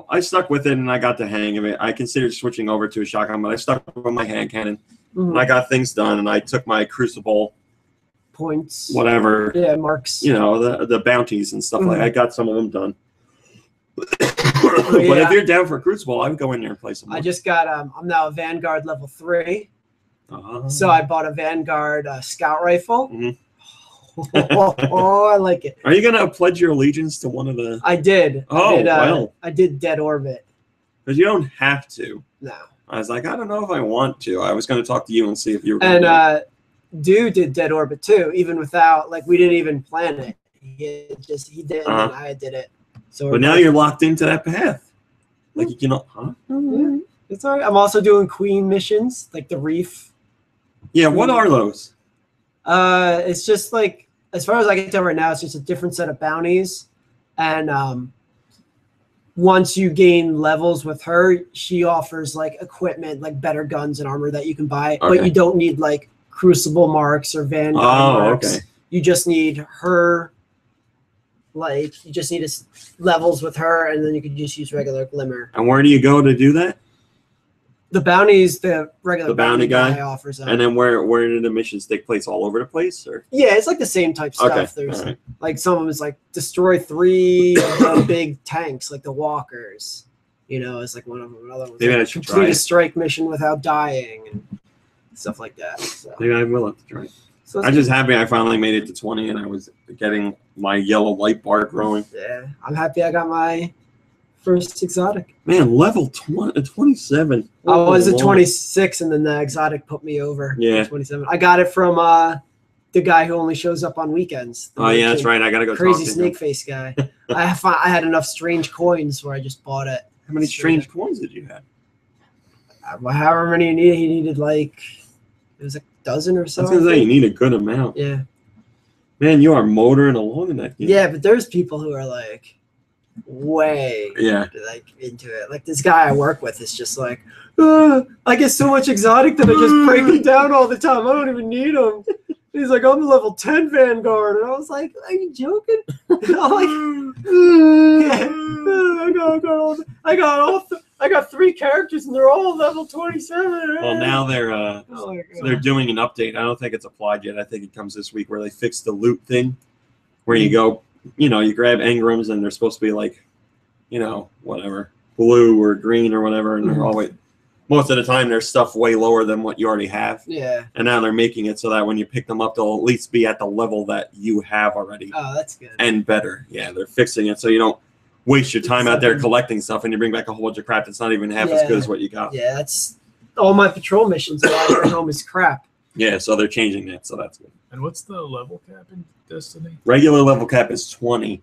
I stuck with it and I got the hang of it. I considered switching over to a shotgun, but I stuck with my hand cannon. And I got things done, and I took my Crucible, points. whatever, Yeah, marks. the bounties and stuff like. I got some of them done. But yeah. if you're down for Crucible, I would go in there and play some more. I just got, I'm now a Vanguard level 3. Uh-huh. So I bought a Vanguard scout rifle. Mhm. Oh, I like it. Are you gonna pledge your allegiance to one of the? I did. Oh, I did, well. I did Dead Orbit. Because you don't have to. No. I was like, I don't know if I want to. I was gonna talk to you and see if you were. Gonna do it. And Dude did Dead Orbit too, even without, like, we didn't even plan it. He did, and then I did it. So But now you're locked into that path. Like you cannot. Huh? Yeah, it's all right. I'm also doing Queen missions, like the Reef. Yeah. What are those? It's just like, as far as I can tell right now, it's just a different set of bounties. And once you gain levels with her, she offers like equipment, like better guns and armor that you can buy. Okay. But you don't need like Crucible marks or Vanguard marks. Okay. You just need her. Like, you just need levels with her, and then you could just use regular Glimmer. And where do you go to do that? The bounties, the regular The bounty guy? offers them. And then where do the missions take place? All over the place, or? Yeah, it's like the same type stuff. Okay. There's All right. like some of them is like destroy 3 of the big tanks, like the walkers. It's like one of them. Another one's Maybe like I should try complete a it. strike mission without dying and stuff like that. So. Maybe I will have to try. So I'm just happy I finally made it to 20 and I was getting my yellow light bar growing. Yeah, I'm happy I got my first exotic. Man, level 27. I was at Lord. 26, and then the exotic put me over. Yeah. To 27. I got it from the guy who only shows up on weekends. Oh yeah, that's right. I gotta go. Crazy talk to snake him. face guy. I had enough strange coins where I just bought it. How many strange coins did you have? However many he needed. He needed like it was a dozen or so. I was gonna say you need a good amount. Yeah. Man, you are motoring along in that game. Yeah, but there's people who are like way like into it. Like this guy I work with is just like, I get so much exotic that I just break them down all the time. I don't even need them. He's like, I'm the level 10 Vanguard. And I was like, are you joking? I'm like, I got 3 characters and they're all level 27. Well, now they're doing an update. I don't think it's applied yet. I think it comes this week where they fix the loot thing, where you go, you grab engrams and they're supposed to be like, whatever, blue or green or whatever, and they're always. Most of the time, there's stuff way lower than what you already have. Yeah. And now they're making it so that when you pick them up, they'll at least be at the level that you have already. Oh, that's good. And better. Yeah, they're fixing it so you don't waste your time out there collecting stuff and you bring back a whole bunch of crap that's not even half as good as what you got. Yeah, that's all my patrol missions while I bring home is crap. Yeah, so they're changing that, so that's good. And what's the level cap in Destiny? Regular level cap is 20,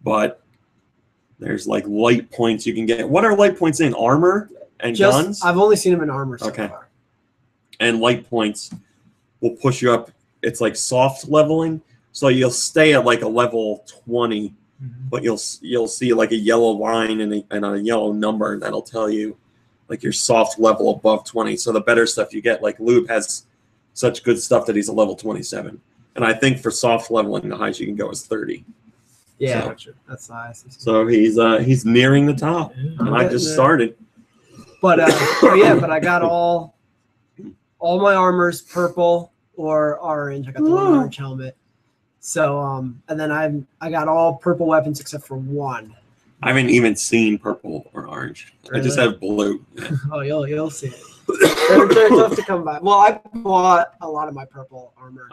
but there's like light points you can get. What are light points in? Armor? And guns? I've only seen them in armor so far. And light points will push you up. It's like soft leveling. So you'll stay at like a level 20, but you'll see like a yellow line and a yellow number, and that'll tell you like your soft level above 20. So the better stuff you get, like Lube has such good stuff that he's a level 27. And I think for soft leveling, the highest you can go is 30. Yeah, that's nice. So he's nearing the top. And I just started. But but I got all my armors purple or orange. I got the orange helmet. So and then I got all purple weapons except for one. I haven't even seen purple or orange. Really? I just have blue. Yeah. Oh, you'll see it. They're tough to come by. Well, I bought a lot of my purple armor,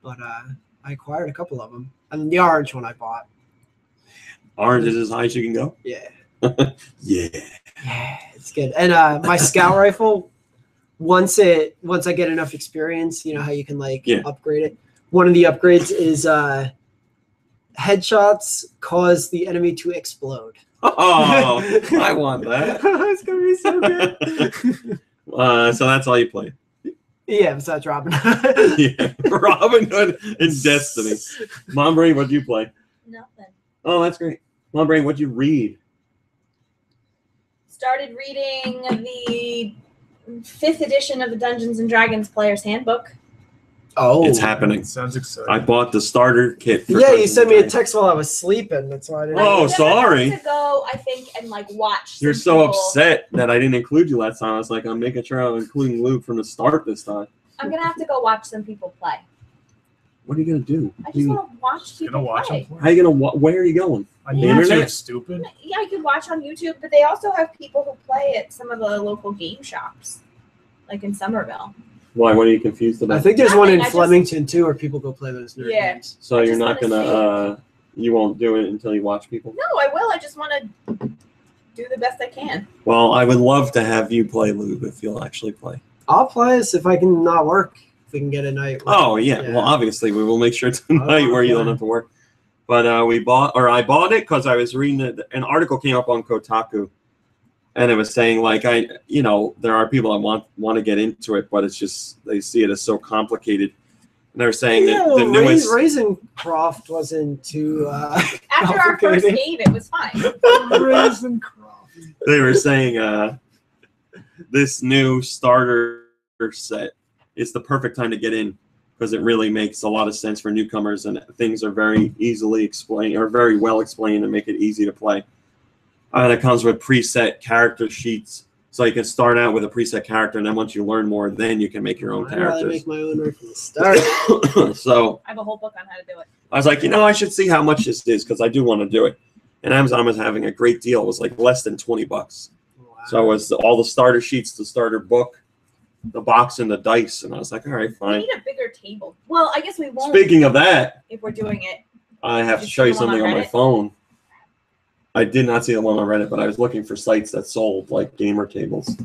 but I acquired a couple of them, and the orange one I bought. Orange is as high as you can go. Yeah. Yeah, it's good. And my scout rifle, once I get enough experience, you know how you can upgrade it. One of the upgrades is headshots cause the enemy to explode. Oh, I want that. It's gonna be so good. So that's all you play. Yeah, besides Robin Hood. Yeah, Robin Hood and Destiny. Mom Brain, what'd you play? Nothing. Oh, that's great. Mom Brain, what'd you read? Started reading the 5th edition of the Dungeons and Dragons Player's Handbook. Oh, it's happening. Sounds exciting. I bought the starter kit. For you sent me a text while I was sleeping. That's why I didn't. Oh, sorry. I have to go, I think, and watch. You're so upset that I didn't include you last time. I was like, I'm making sure I'm including Luke from the start this time. I'm gonna have to go watch some people play. What are you gonna do? I just want to watch people play. How are you gonna? Where are you going? On the internet? Stupid. Yeah, I could watch on YouTube, but they also have people who play at some of the local game shops, like in Somerville. Why? What are you confused about? I think there's one in Flemington too, where people go play those nerd games. So you're not gonna. You won't do it until you watch people. No, I will. I just want to do the best I can. Well, I would love to have you play Lube if you'll actually play. I'll play this if I can not work. If we can get a night. Oh yeah. Well, obviously we will make sure it's a night where you don't have to work. But I bought it because I was reading an article came up on Kotaku, and it was saying there are people that want to get into it, but it's just they see it as so complicated. And they were saying that the newest Ravencroft wasn't too. After our first game, it was fine. Ravencroft. They were saying this new starter set is the perfect time to get in because it really makes a lot of sense for newcomers and things are very easily explained or very well explained and make it easy to play. And it comes with preset character sheets, so you can start out with a preset character, and then once you learn more, then you can make your own characters. I make my own right from the start. So I have a whole book on how to do it. I was like, I should see how much this is because I do want to do it. And Amazon was having a great deal. It was like less than $20. Wow. So it was all the starter sheets, the starter book, the box and the dice, and I was like, all right, We fine. need a bigger table. Well, I guess we won't. Speaking of that, if we're doing it. I have to Did you show you see the one something on on my Reddit? phone. I did not see the one on Reddit, but I was looking for sites that sold like gamer tables.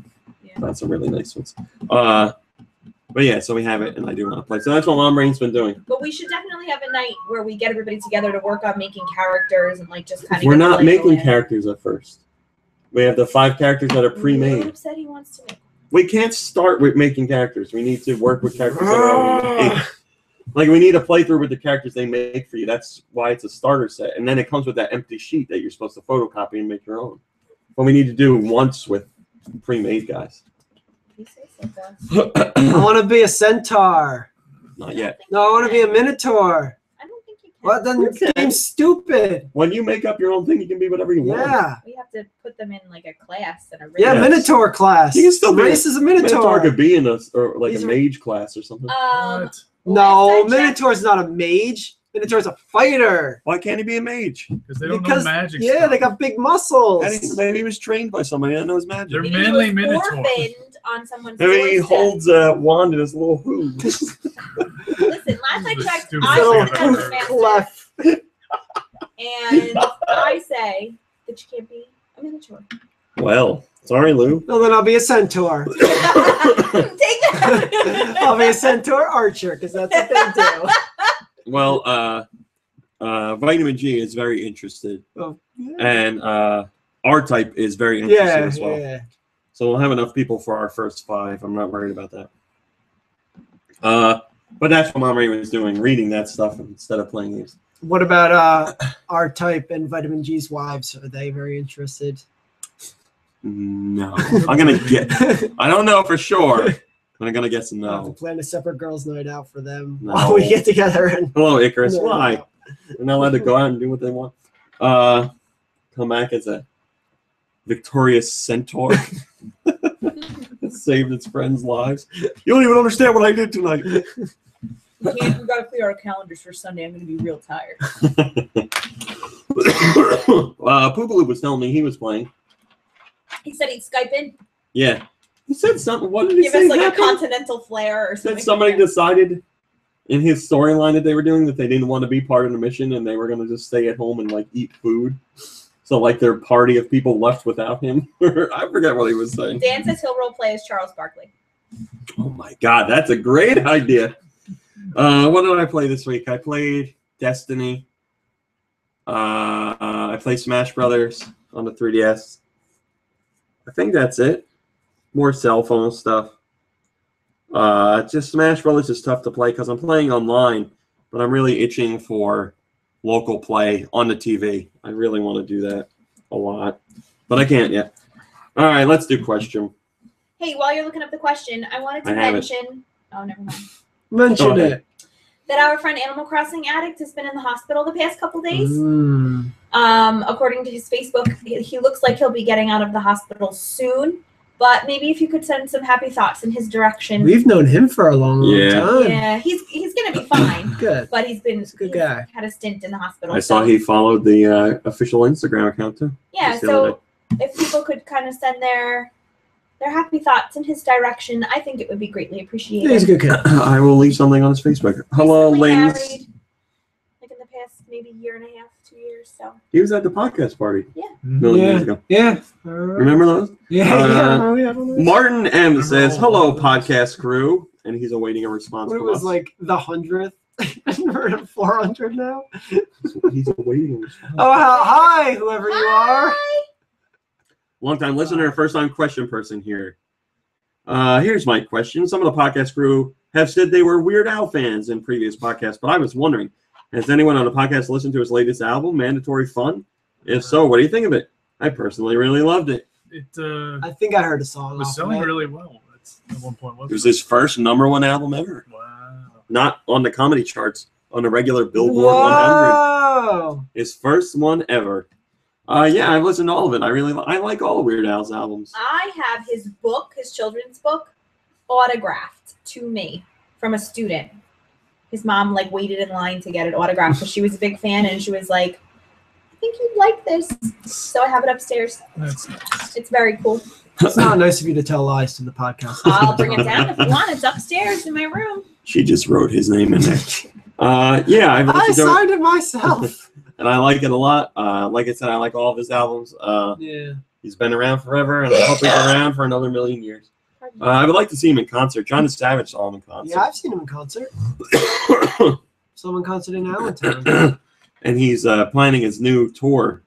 Yeah. That's some really nice ones. But yeah, so we have it, and I do want to play. So that's what Mom Brain's been doing. But we should definitely have a night where we get everybody together to work on making characters and like just kind of. We're not making characters at first. We have the 5 characters that are pre-made. Said he wants to make. We can't start with making characters. We need to work with characters that are already made. Like, we need a playthrough with the characters they make for you. That's why it's a starter set. And then it comes with that empty sheet that you're supposed to photocopy and make your own. But we need to do once with pre-made guys. I want to be a centaur. Not yet. No, I want to be a minotaur. I don't think you can. What? Then the game's stupid. When you make up your own thing, you can be whatever you want. Yeah. We have to put them in like a class and a. Yeah, Yes. Minotaur class. You can still be race as a Minotaur Minotaur. could be in a like These a are- mage class or something. What? No, last I checked- Minotaur's not a mage. Minotaur's a fighter. Why can't he be a mage? Because they don't Because know magic. yeah, stuff. they got big muscles. Maybe he was trained by somebody that knows magic. They're Maybe he manly was minotaur. orphaned on someone's Maybe he doorstep. holds a wand in his little hooves. Listen, last I This is the checked, stupidest I Little thing was I've ever a heard. master, clef. and I say that you can't be a minotaur. Well, sorry, Lou. Well, then I'll be a centaur. Take that. I'll be a centaur archer because that's what they do. Well, Vitamin G is very interested, Oh, yeah. and R-Type is very interested Yeah, as well. yeah. So we'll have enough people for our first 5. I'm not worried about that. But that's what Mom Ray was doing, reading that stuff instead of playing games. What about R-Type and Vitamin G's wives? Are they very interested? No, I'm gonna get. I don't know for sure, but I'm gonna guess We'll have to no. plan a separate girls' night out for them No. while we get together. And Hello, Icarus. No. Why? They're not allowed to go out and do what they want. Come back as a victorious centaur. It saved its friends' lives. You don't even understand what I did tonight. We gotta clear our calendars for Sunday. I'm gonna be real tired. Poopaloo was telling me he was playing. He said he'd Skype in, Yeah. He said something. What did he give say? us like a happened? continental flair or something. Said somebody decided in his storyline that they were doing that they didn't want to be part of the mission and they were going to just stay at home and like eat food. So like their party of people left without him. I forget what he was saying. Dan says he'll role play as Charles Barkley. Oh my God, that's a great idea. What did I play this week? I played Destiny. I played Smash Brothers on the 3DS. I think that's it. More cell phone stuff. Just Smash Brothers is tough to play because I'm playing online, but I'm really itching for local play on the TV. I really want to do that a lot, but I can't yet. All right, let's do question. Hey, while you're looking up the question, I wanted to I have it. mention. Oh, never mind. mention Okay. it. That our friend Animal Crossing Addict has been in the hospital the past couple days. Mm. According to his Facebook, he looks like he'll be getting out of the hospital soon. But maybe if you could send some happy thoughts in his direction. We've known him for a long, long Yeah. time. Yeah, he's gonna be fine. Good. But he's a good guy. had a stint in the hospital. I saw he followed the official Instagram account too. Yeah, just the other so if people could kind of send their happy thoughts in his direction, I think it would be greatly appreciated. He's a good kid. I will leave something on his Facebook. Hello, Recently Lynn. married, like in the past maybe year and a half, 2 years. So He was at the podcast party a Mhm. million years ago. Yeah. Remember those? Yeah. Uh, yeah. Martin M says, "Hello, podcast crew," and he's awaiting a response What from was us. like the 100th? We're at 400 now. He's awaiting a response. Oh, hi, whoever you are. Long time listener, first time question person here. Here's my question. Some of the podcast crew have said they were Weird Al fans in previous podcasts, but I was wondering, has anyone on the podcast listened to his latest album, Mandatory Fun? If so, what do you think of it? I personally really loved it. It I think I heard a song. was off selling of it. really well. At one point, It wasn't was his first #1 album ever. Wow. Not on the comedy charts, on the regular Billboard 100. Whoa. His first one ever. Yeah, I've listened to all of it. I like all of Weird Al's albums. I have his book, his children's book, autographed to me from a student. His mom like waited in line to get it autographed because she was a big fan, and she was like, "I think you'd like this." So I have it upstairs. That's nice. It's very cool. It's not nice of you to tell lies to the podcast. I'll bring it down if you want. It's upstairs in my room. She just wrote his name in there. Yeah, I signed it myself. And I like it a lot. Like I said, I like all of his albums. Yeah. He's been around forever, and I hope he's around for another million years. I would like to see him in concert. John Savage saw him in concert. Yeah, I've seen him in concert. Saw him in concert in Allentown. And he's planning his new tour.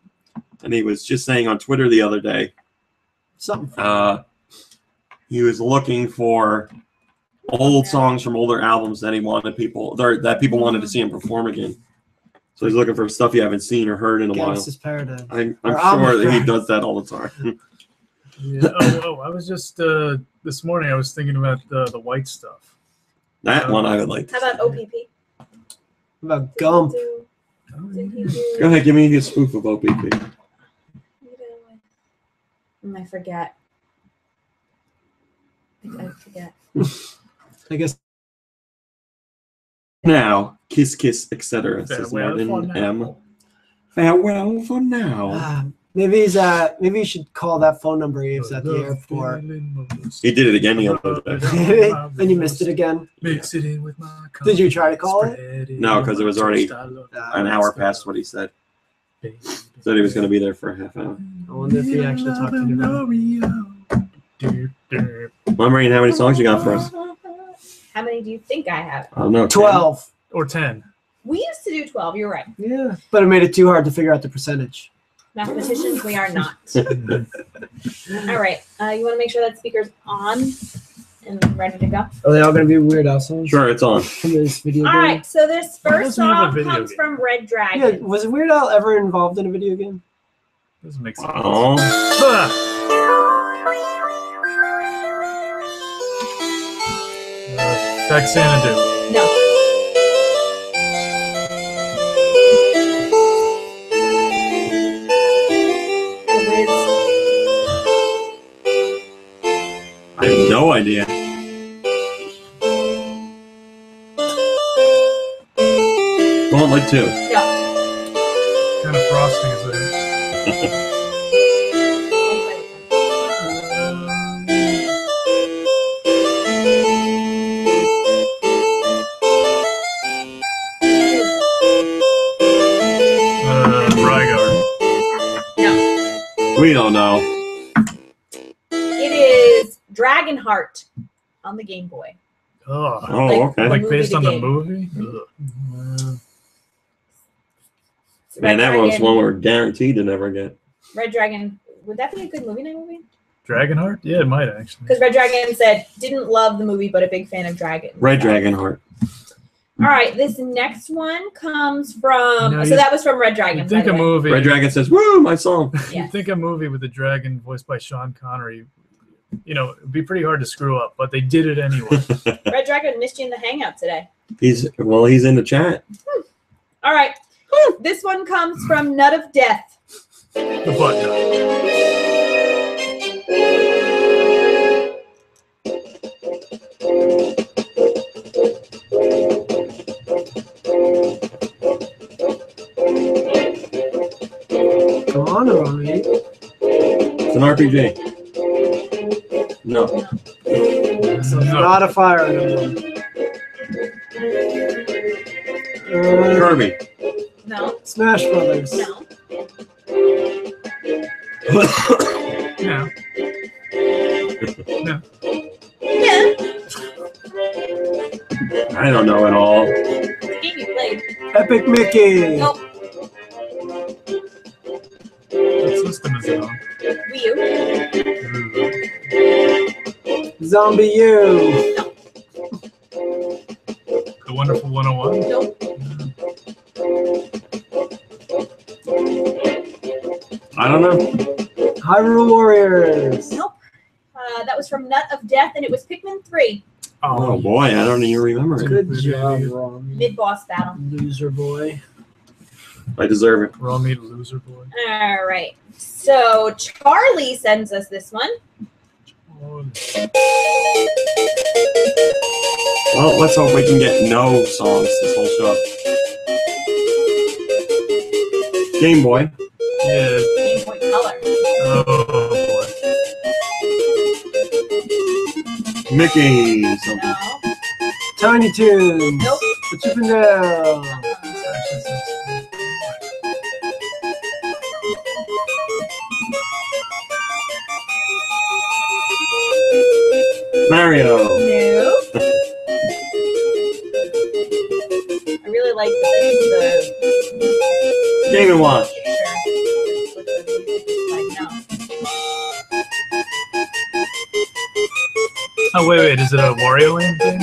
And he was just saying on Twitter the other day, Something. he was looking for old songs from older albums that that people wanted to see him perform again. So he's looking for stuff you haven't seen or heard in a while. Gangsta's Paradise. I'm sure that he does that all the time. Yeah. I was just this morning. I was thinking about the white stuff. That one I would like to How about OPP? What about Gump? Go ahead, give me a spoof of OPP. I forget. I forget. I guess. Now, kiss, kiss, etc. Says Farewell for Martin now. M. Farewell for now. Maybe you should call that phone number he was at the airport. He did it again the other day. And you missed it again. Mix it in with my Did you try to call it? No, because it was already an hour past what he said. Said he was going to be there for a half hour. I wonder if he actually talked to you. Maureen, how many songs you got for us? How many do you think I have? I don't know. 12. or 10. We used to do 12. You're right. Yeah, but it made it too hard to figure out the percentage. Mathematicians, we are not. All right. You want to make sure that speaker's on and ready to go? Are they all going to be Weird Al songs? Sure, it's on. From this video All game? right. So this first doesn't have a song video comes game. from Red Yeah, Dragon. was Weird Al ever involved in a video game? Doesn't make sense. Oh. Back Xanadu. No. I have no idea. Gauntlet 2. No. What kind of frosting is it? Rygar. No. We don't know. It is Dragonheart on the Game Boy. Oh, Oh, Like- okay. like movie based to on the game. movie? Ugh. Man, that Red was Dragon- one we're guaranteed to never get. Red Dragon. Would that be a good movie night movie? Dragonheart? Yeah, it might actually. Because Red Dragon said didn't love the movie, but a big fan of Dragon. Red Dragon Heart. All right, this next one comes from. No, so you- that was from Red Dragon. You think by a the way. movie? Red Dragon says, "Woo, my song." Yeah. You think a movie with a dragon voiced by Sean Connery? You know, it'd be pretty hard to screw up, but they did it anyway. Red Dragon missed you in the hangout today. He's in the chat. All right, this one comes from Nut of Death. The button. Come on, Ronnie. It's an RPG. No. So it's No. not a Fire Emblem. Kirby. No, Smash Brothers. no. Yeah. Yeah, I don't know at all. the game you played. Epic Mickey. Nope. What system is it on? Wii U. Ooh. Zombie U. The Wonderful 101? Nope. I don't know. Hyrule Warriors. Nope. That was from Nut of Death, and it was Pikmin 3 Oh boy, I don't even remember it. Good job, Ron. mid-boss battle. Loser boy. I deserve it. Raw meat loser boy. All right. So Charlie sends us this one. Oh, Well, let's hope we can get no songs this whole show. Game Boy. yeah. Game Boy Color. Oh boy. Mickey something. No. Tiny Toons. Nope. The Chippendale. Mario. No. I really like the Game and Watch. Oh, wait. Is it a Wario Land thing?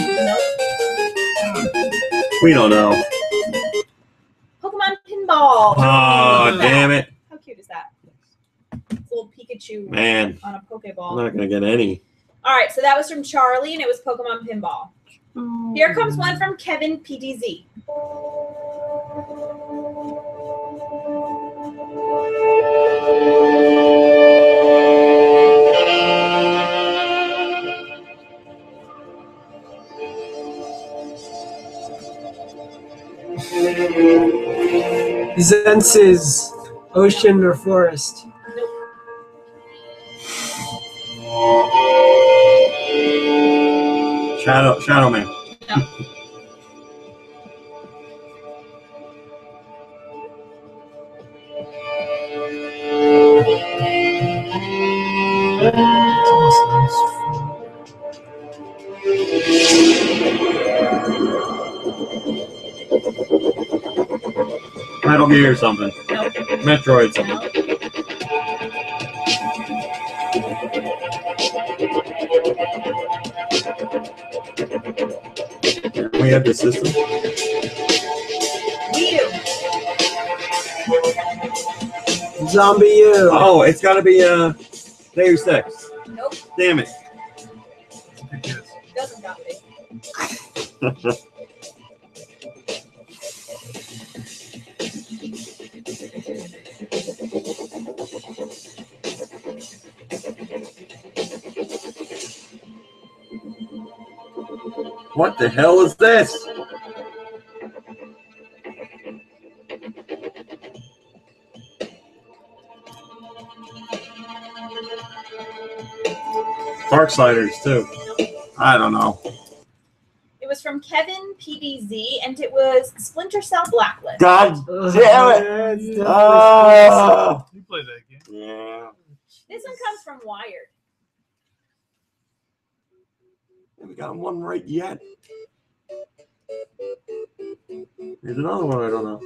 We don't know. Pokemon Pinball. Oh, damn it. How cute is that? Little Pikachu Man, on a I'm Pokeball. not going to get any. All right, so that was from Charlie, and it was Pokemon Pinball. Here comes one from Kevin PDZ. Zense's Ocean or Forest. Shadow Man. No. It's almost nice. Metal Gear or something. Nope. Metroid something. We have the system. Wii U. Zombie U. Oh, it's got to be Deus Ex. Nope. Damn it. Good guess. Doesn't got me. What the hell is this? Darksiders too. I don't know. It was from Kevin PDZ, and it was Splinter Cell Blacklist. God damn it! Oh. You play that game. Yeah. This one comes from Wired. Haven't gotten one right yet. Here's another one I don't know.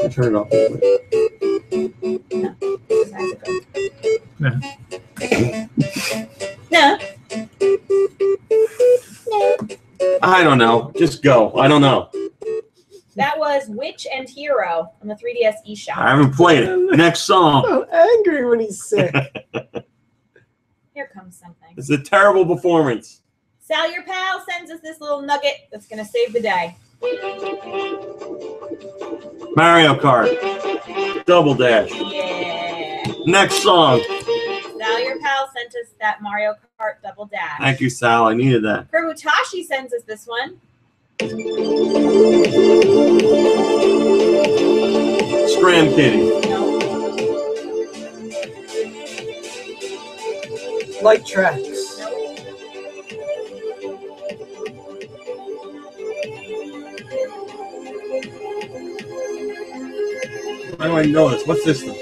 I'll turn it off. No. No. I don't know. Just go. I don't know. That was Witch and Hero on the 3DS eShop. I haven't played it. Next song. So angry when he's sick. Here comes something. It's a terrible performance. Sal, your pal, sends us this little nugget that's going to save the day. Mario Kart. Double Dash. Yeah. Next song. Sal, your pal, sent us that Mario Kart Double Dash. Thank you, Sal. I needed that. Kurutashi sends us this one. Scram Kitty. No. Light Tracks. How do I know this? What's this thing?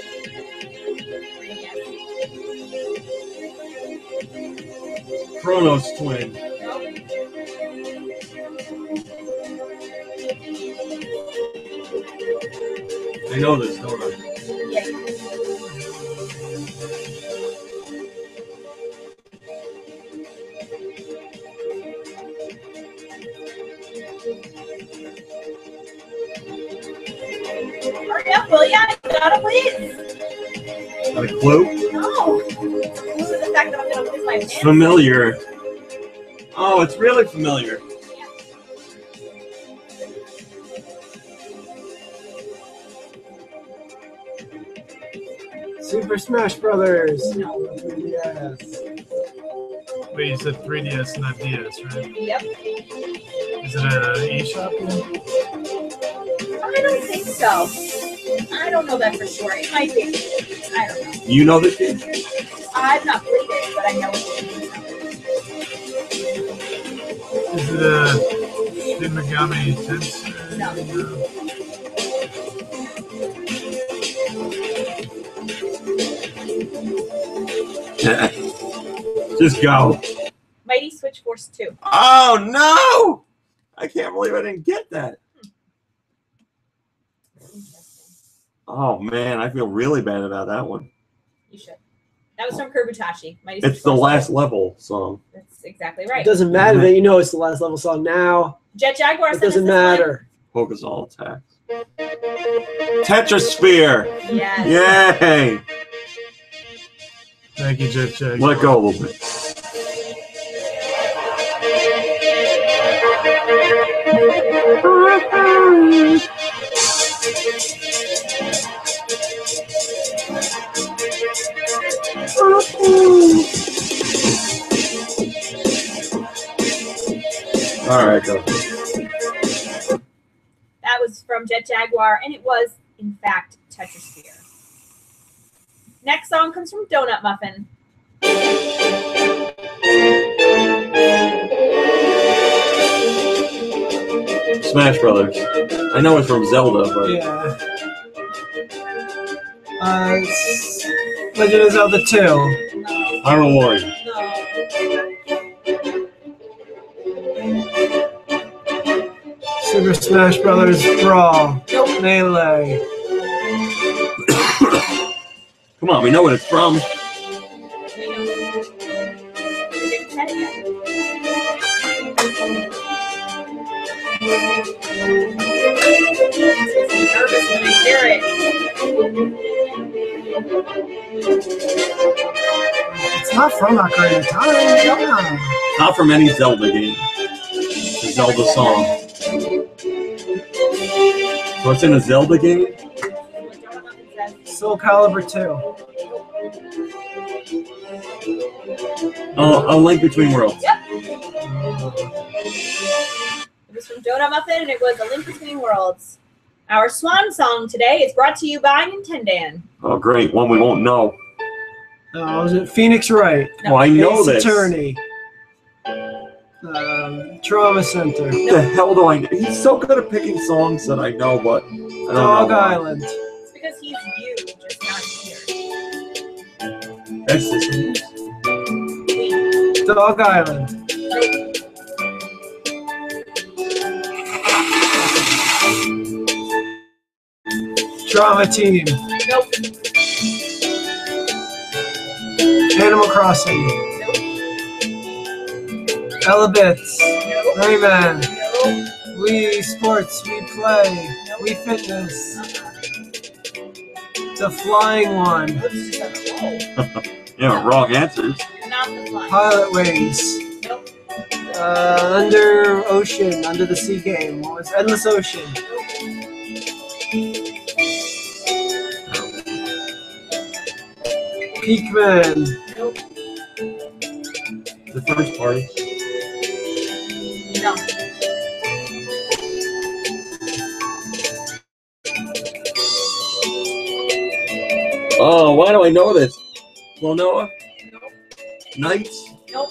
Chronos Twin. I know this, don't I? Hurry up, will ya? You gotta please. Got a clue? No. It's the fact that I'm gonna lose my It's pants. familiar. Oh, it's really familiar. Super Smash Brothers. No. Yes. Wait, you said 3DS, not DS, right? Yep. Is it an eShop game? I don't think so. I don't know that for sure. It might be. I don't know. You know this game? I've not played it, but I know it. Is it Shin Megami Tensei? No. Just go. Mighty Switch Force 2. Oh no! I can't believe I didn't get that. Oh man, I feel really bad about that one. You should. That was from Kurbutashi. Mighty Switch It's the Force last 2. level song. That's exactly It right. doesn't matter that you know it's the last level song now. Jet Jaguar It sent us doesn't this matter. Focus all attacks. Tetrasphere! one. Yes. Yay! Thank you, Jet Jack. Let go a little bit. All right, go. That was from Jet Jaguar, and it was, in fact, Tetrasphere. Next song comes from Donut Muffin. Smash Brothers. I know it's from Zelda, but Yeah. It's Legend of Zelda 2. No. Hyrule Warriors. No. Super Smash Brothers Brawl. Nope. Melee. Come on, we know what it's from. We didn't said it yet. I'm nervous when I hear it. It's not from Ocarina of Time. Yeah. Not from any Zelda game. It's a Zelda song. So it's in a Zelda game? Soul Calibur 2. Oh, A Link Between Worlds. Yep. It was from Donut Muffin, and it was A Link Between Worlds. Our swan song today is brought to you by Nintendo. Oh, great. One we won't know. Was it Phoenix Wright? Oh, I know Ace this. Attorney. Trauma Center. What the hell do I know? He's so good at picking songs that I know, but I don't Dog know. Island. It's because he's you, just not here. That's this one. Dog Island. Drama Team. Nope. Animal Crossing. Nope. Elebits. Nope. Rayman. Nope. Wii Sports. Wii Play. Wii Fitness. The Flying One. Oops, just on a roll. Yeah, wrong answers. Not the flying. Pilot Wings. Nope. Under Ocean. Under the Sea Game. What was Endless Ocean? Peakman. Nope. The first party. No. Oh, why do I know this? Noah? Nope. Knights? Nope.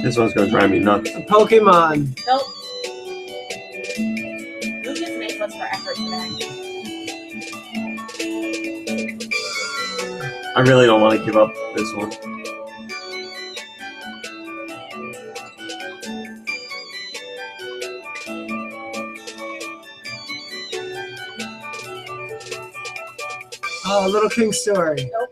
This one's gonna drive me nuts. Pokemon. Nope. Lucas makes us for effort today. I really don't want to give up this one. Little King Story. Nope.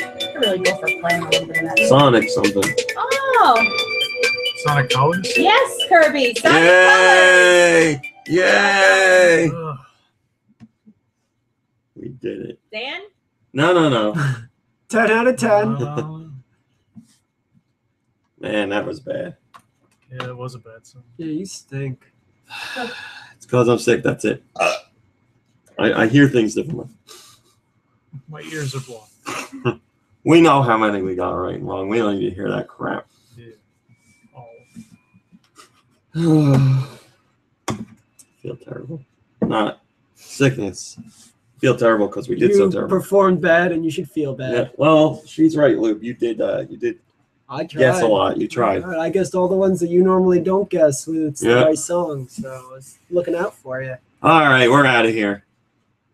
I could really go for playing a little bit of that. Sonic something. Oh, Sonic Colors? yes, Kirby. Sonic Colors. Yay! Yay! Ugh. We did it. Dan? No. 10 out of 10. Man, that was bad. Yeah, it was a bad song. Yeah, you stink. It's because I'm sick. That's it. I hear things differently. My ears are blocked. We know how many we got right and wrong. We don't need to hear that crap. Yeah. Oh. Feel terrible. Not sickness. Feel terrible because we did so You terrible. performed bad, and you should feel bad. Yeah. Well, she's right, Luke. You did. I tried. Guess a lot. You tried. I guessed all the ones that you normally don't guess. It's Yeah. the right song, so I was looking out for you. All right, we're out of here.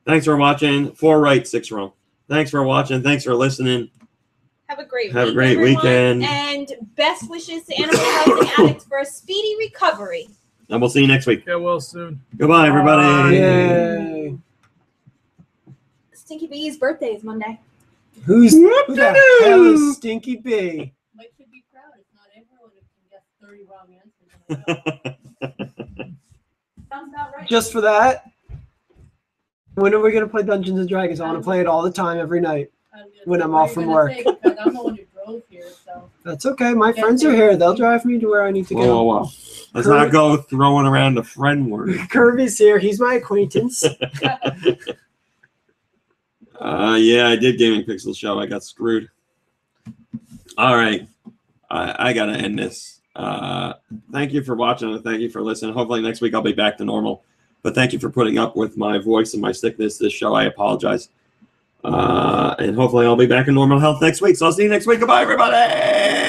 Thanks for watching. 4 right, 6 wrong. Thanks for watching. Thanks for listening. Have a great Have a week, great everyone. weekend. And best wishes to Animal Crossing addicts for a speedy recovery. And we'll see you next week. Get well soon. Goodbye, everybody. Yay. Stinky Bee's birthday is Monday. Who the hell is Stinky B? Mike should be proud. It's not everyone who can guess 30 wrong answers. Sounds about right. Just for that? When are we going to play Dungeons and Dragons? I want to play it all the time, every night. When I'm off from work. Because I'm the one who drove here, so. That's okay. My friends are here. They'll drive me to where I need to go. Whoa. Let's not go throwing around the friend word. Kirby's here. He's my acquaintance. Yeah, I did Gaming Pixel Show. I got screwed. All right. I got to end this. Thank you for watching and thank you for listening. Hopefully next week I'll be back to normal. But thank you for putting up with my voice and my sickness this show. I apologize. And hopefully I'll be back in normal health next week. So I'll see you next week. Goodbye, everybody.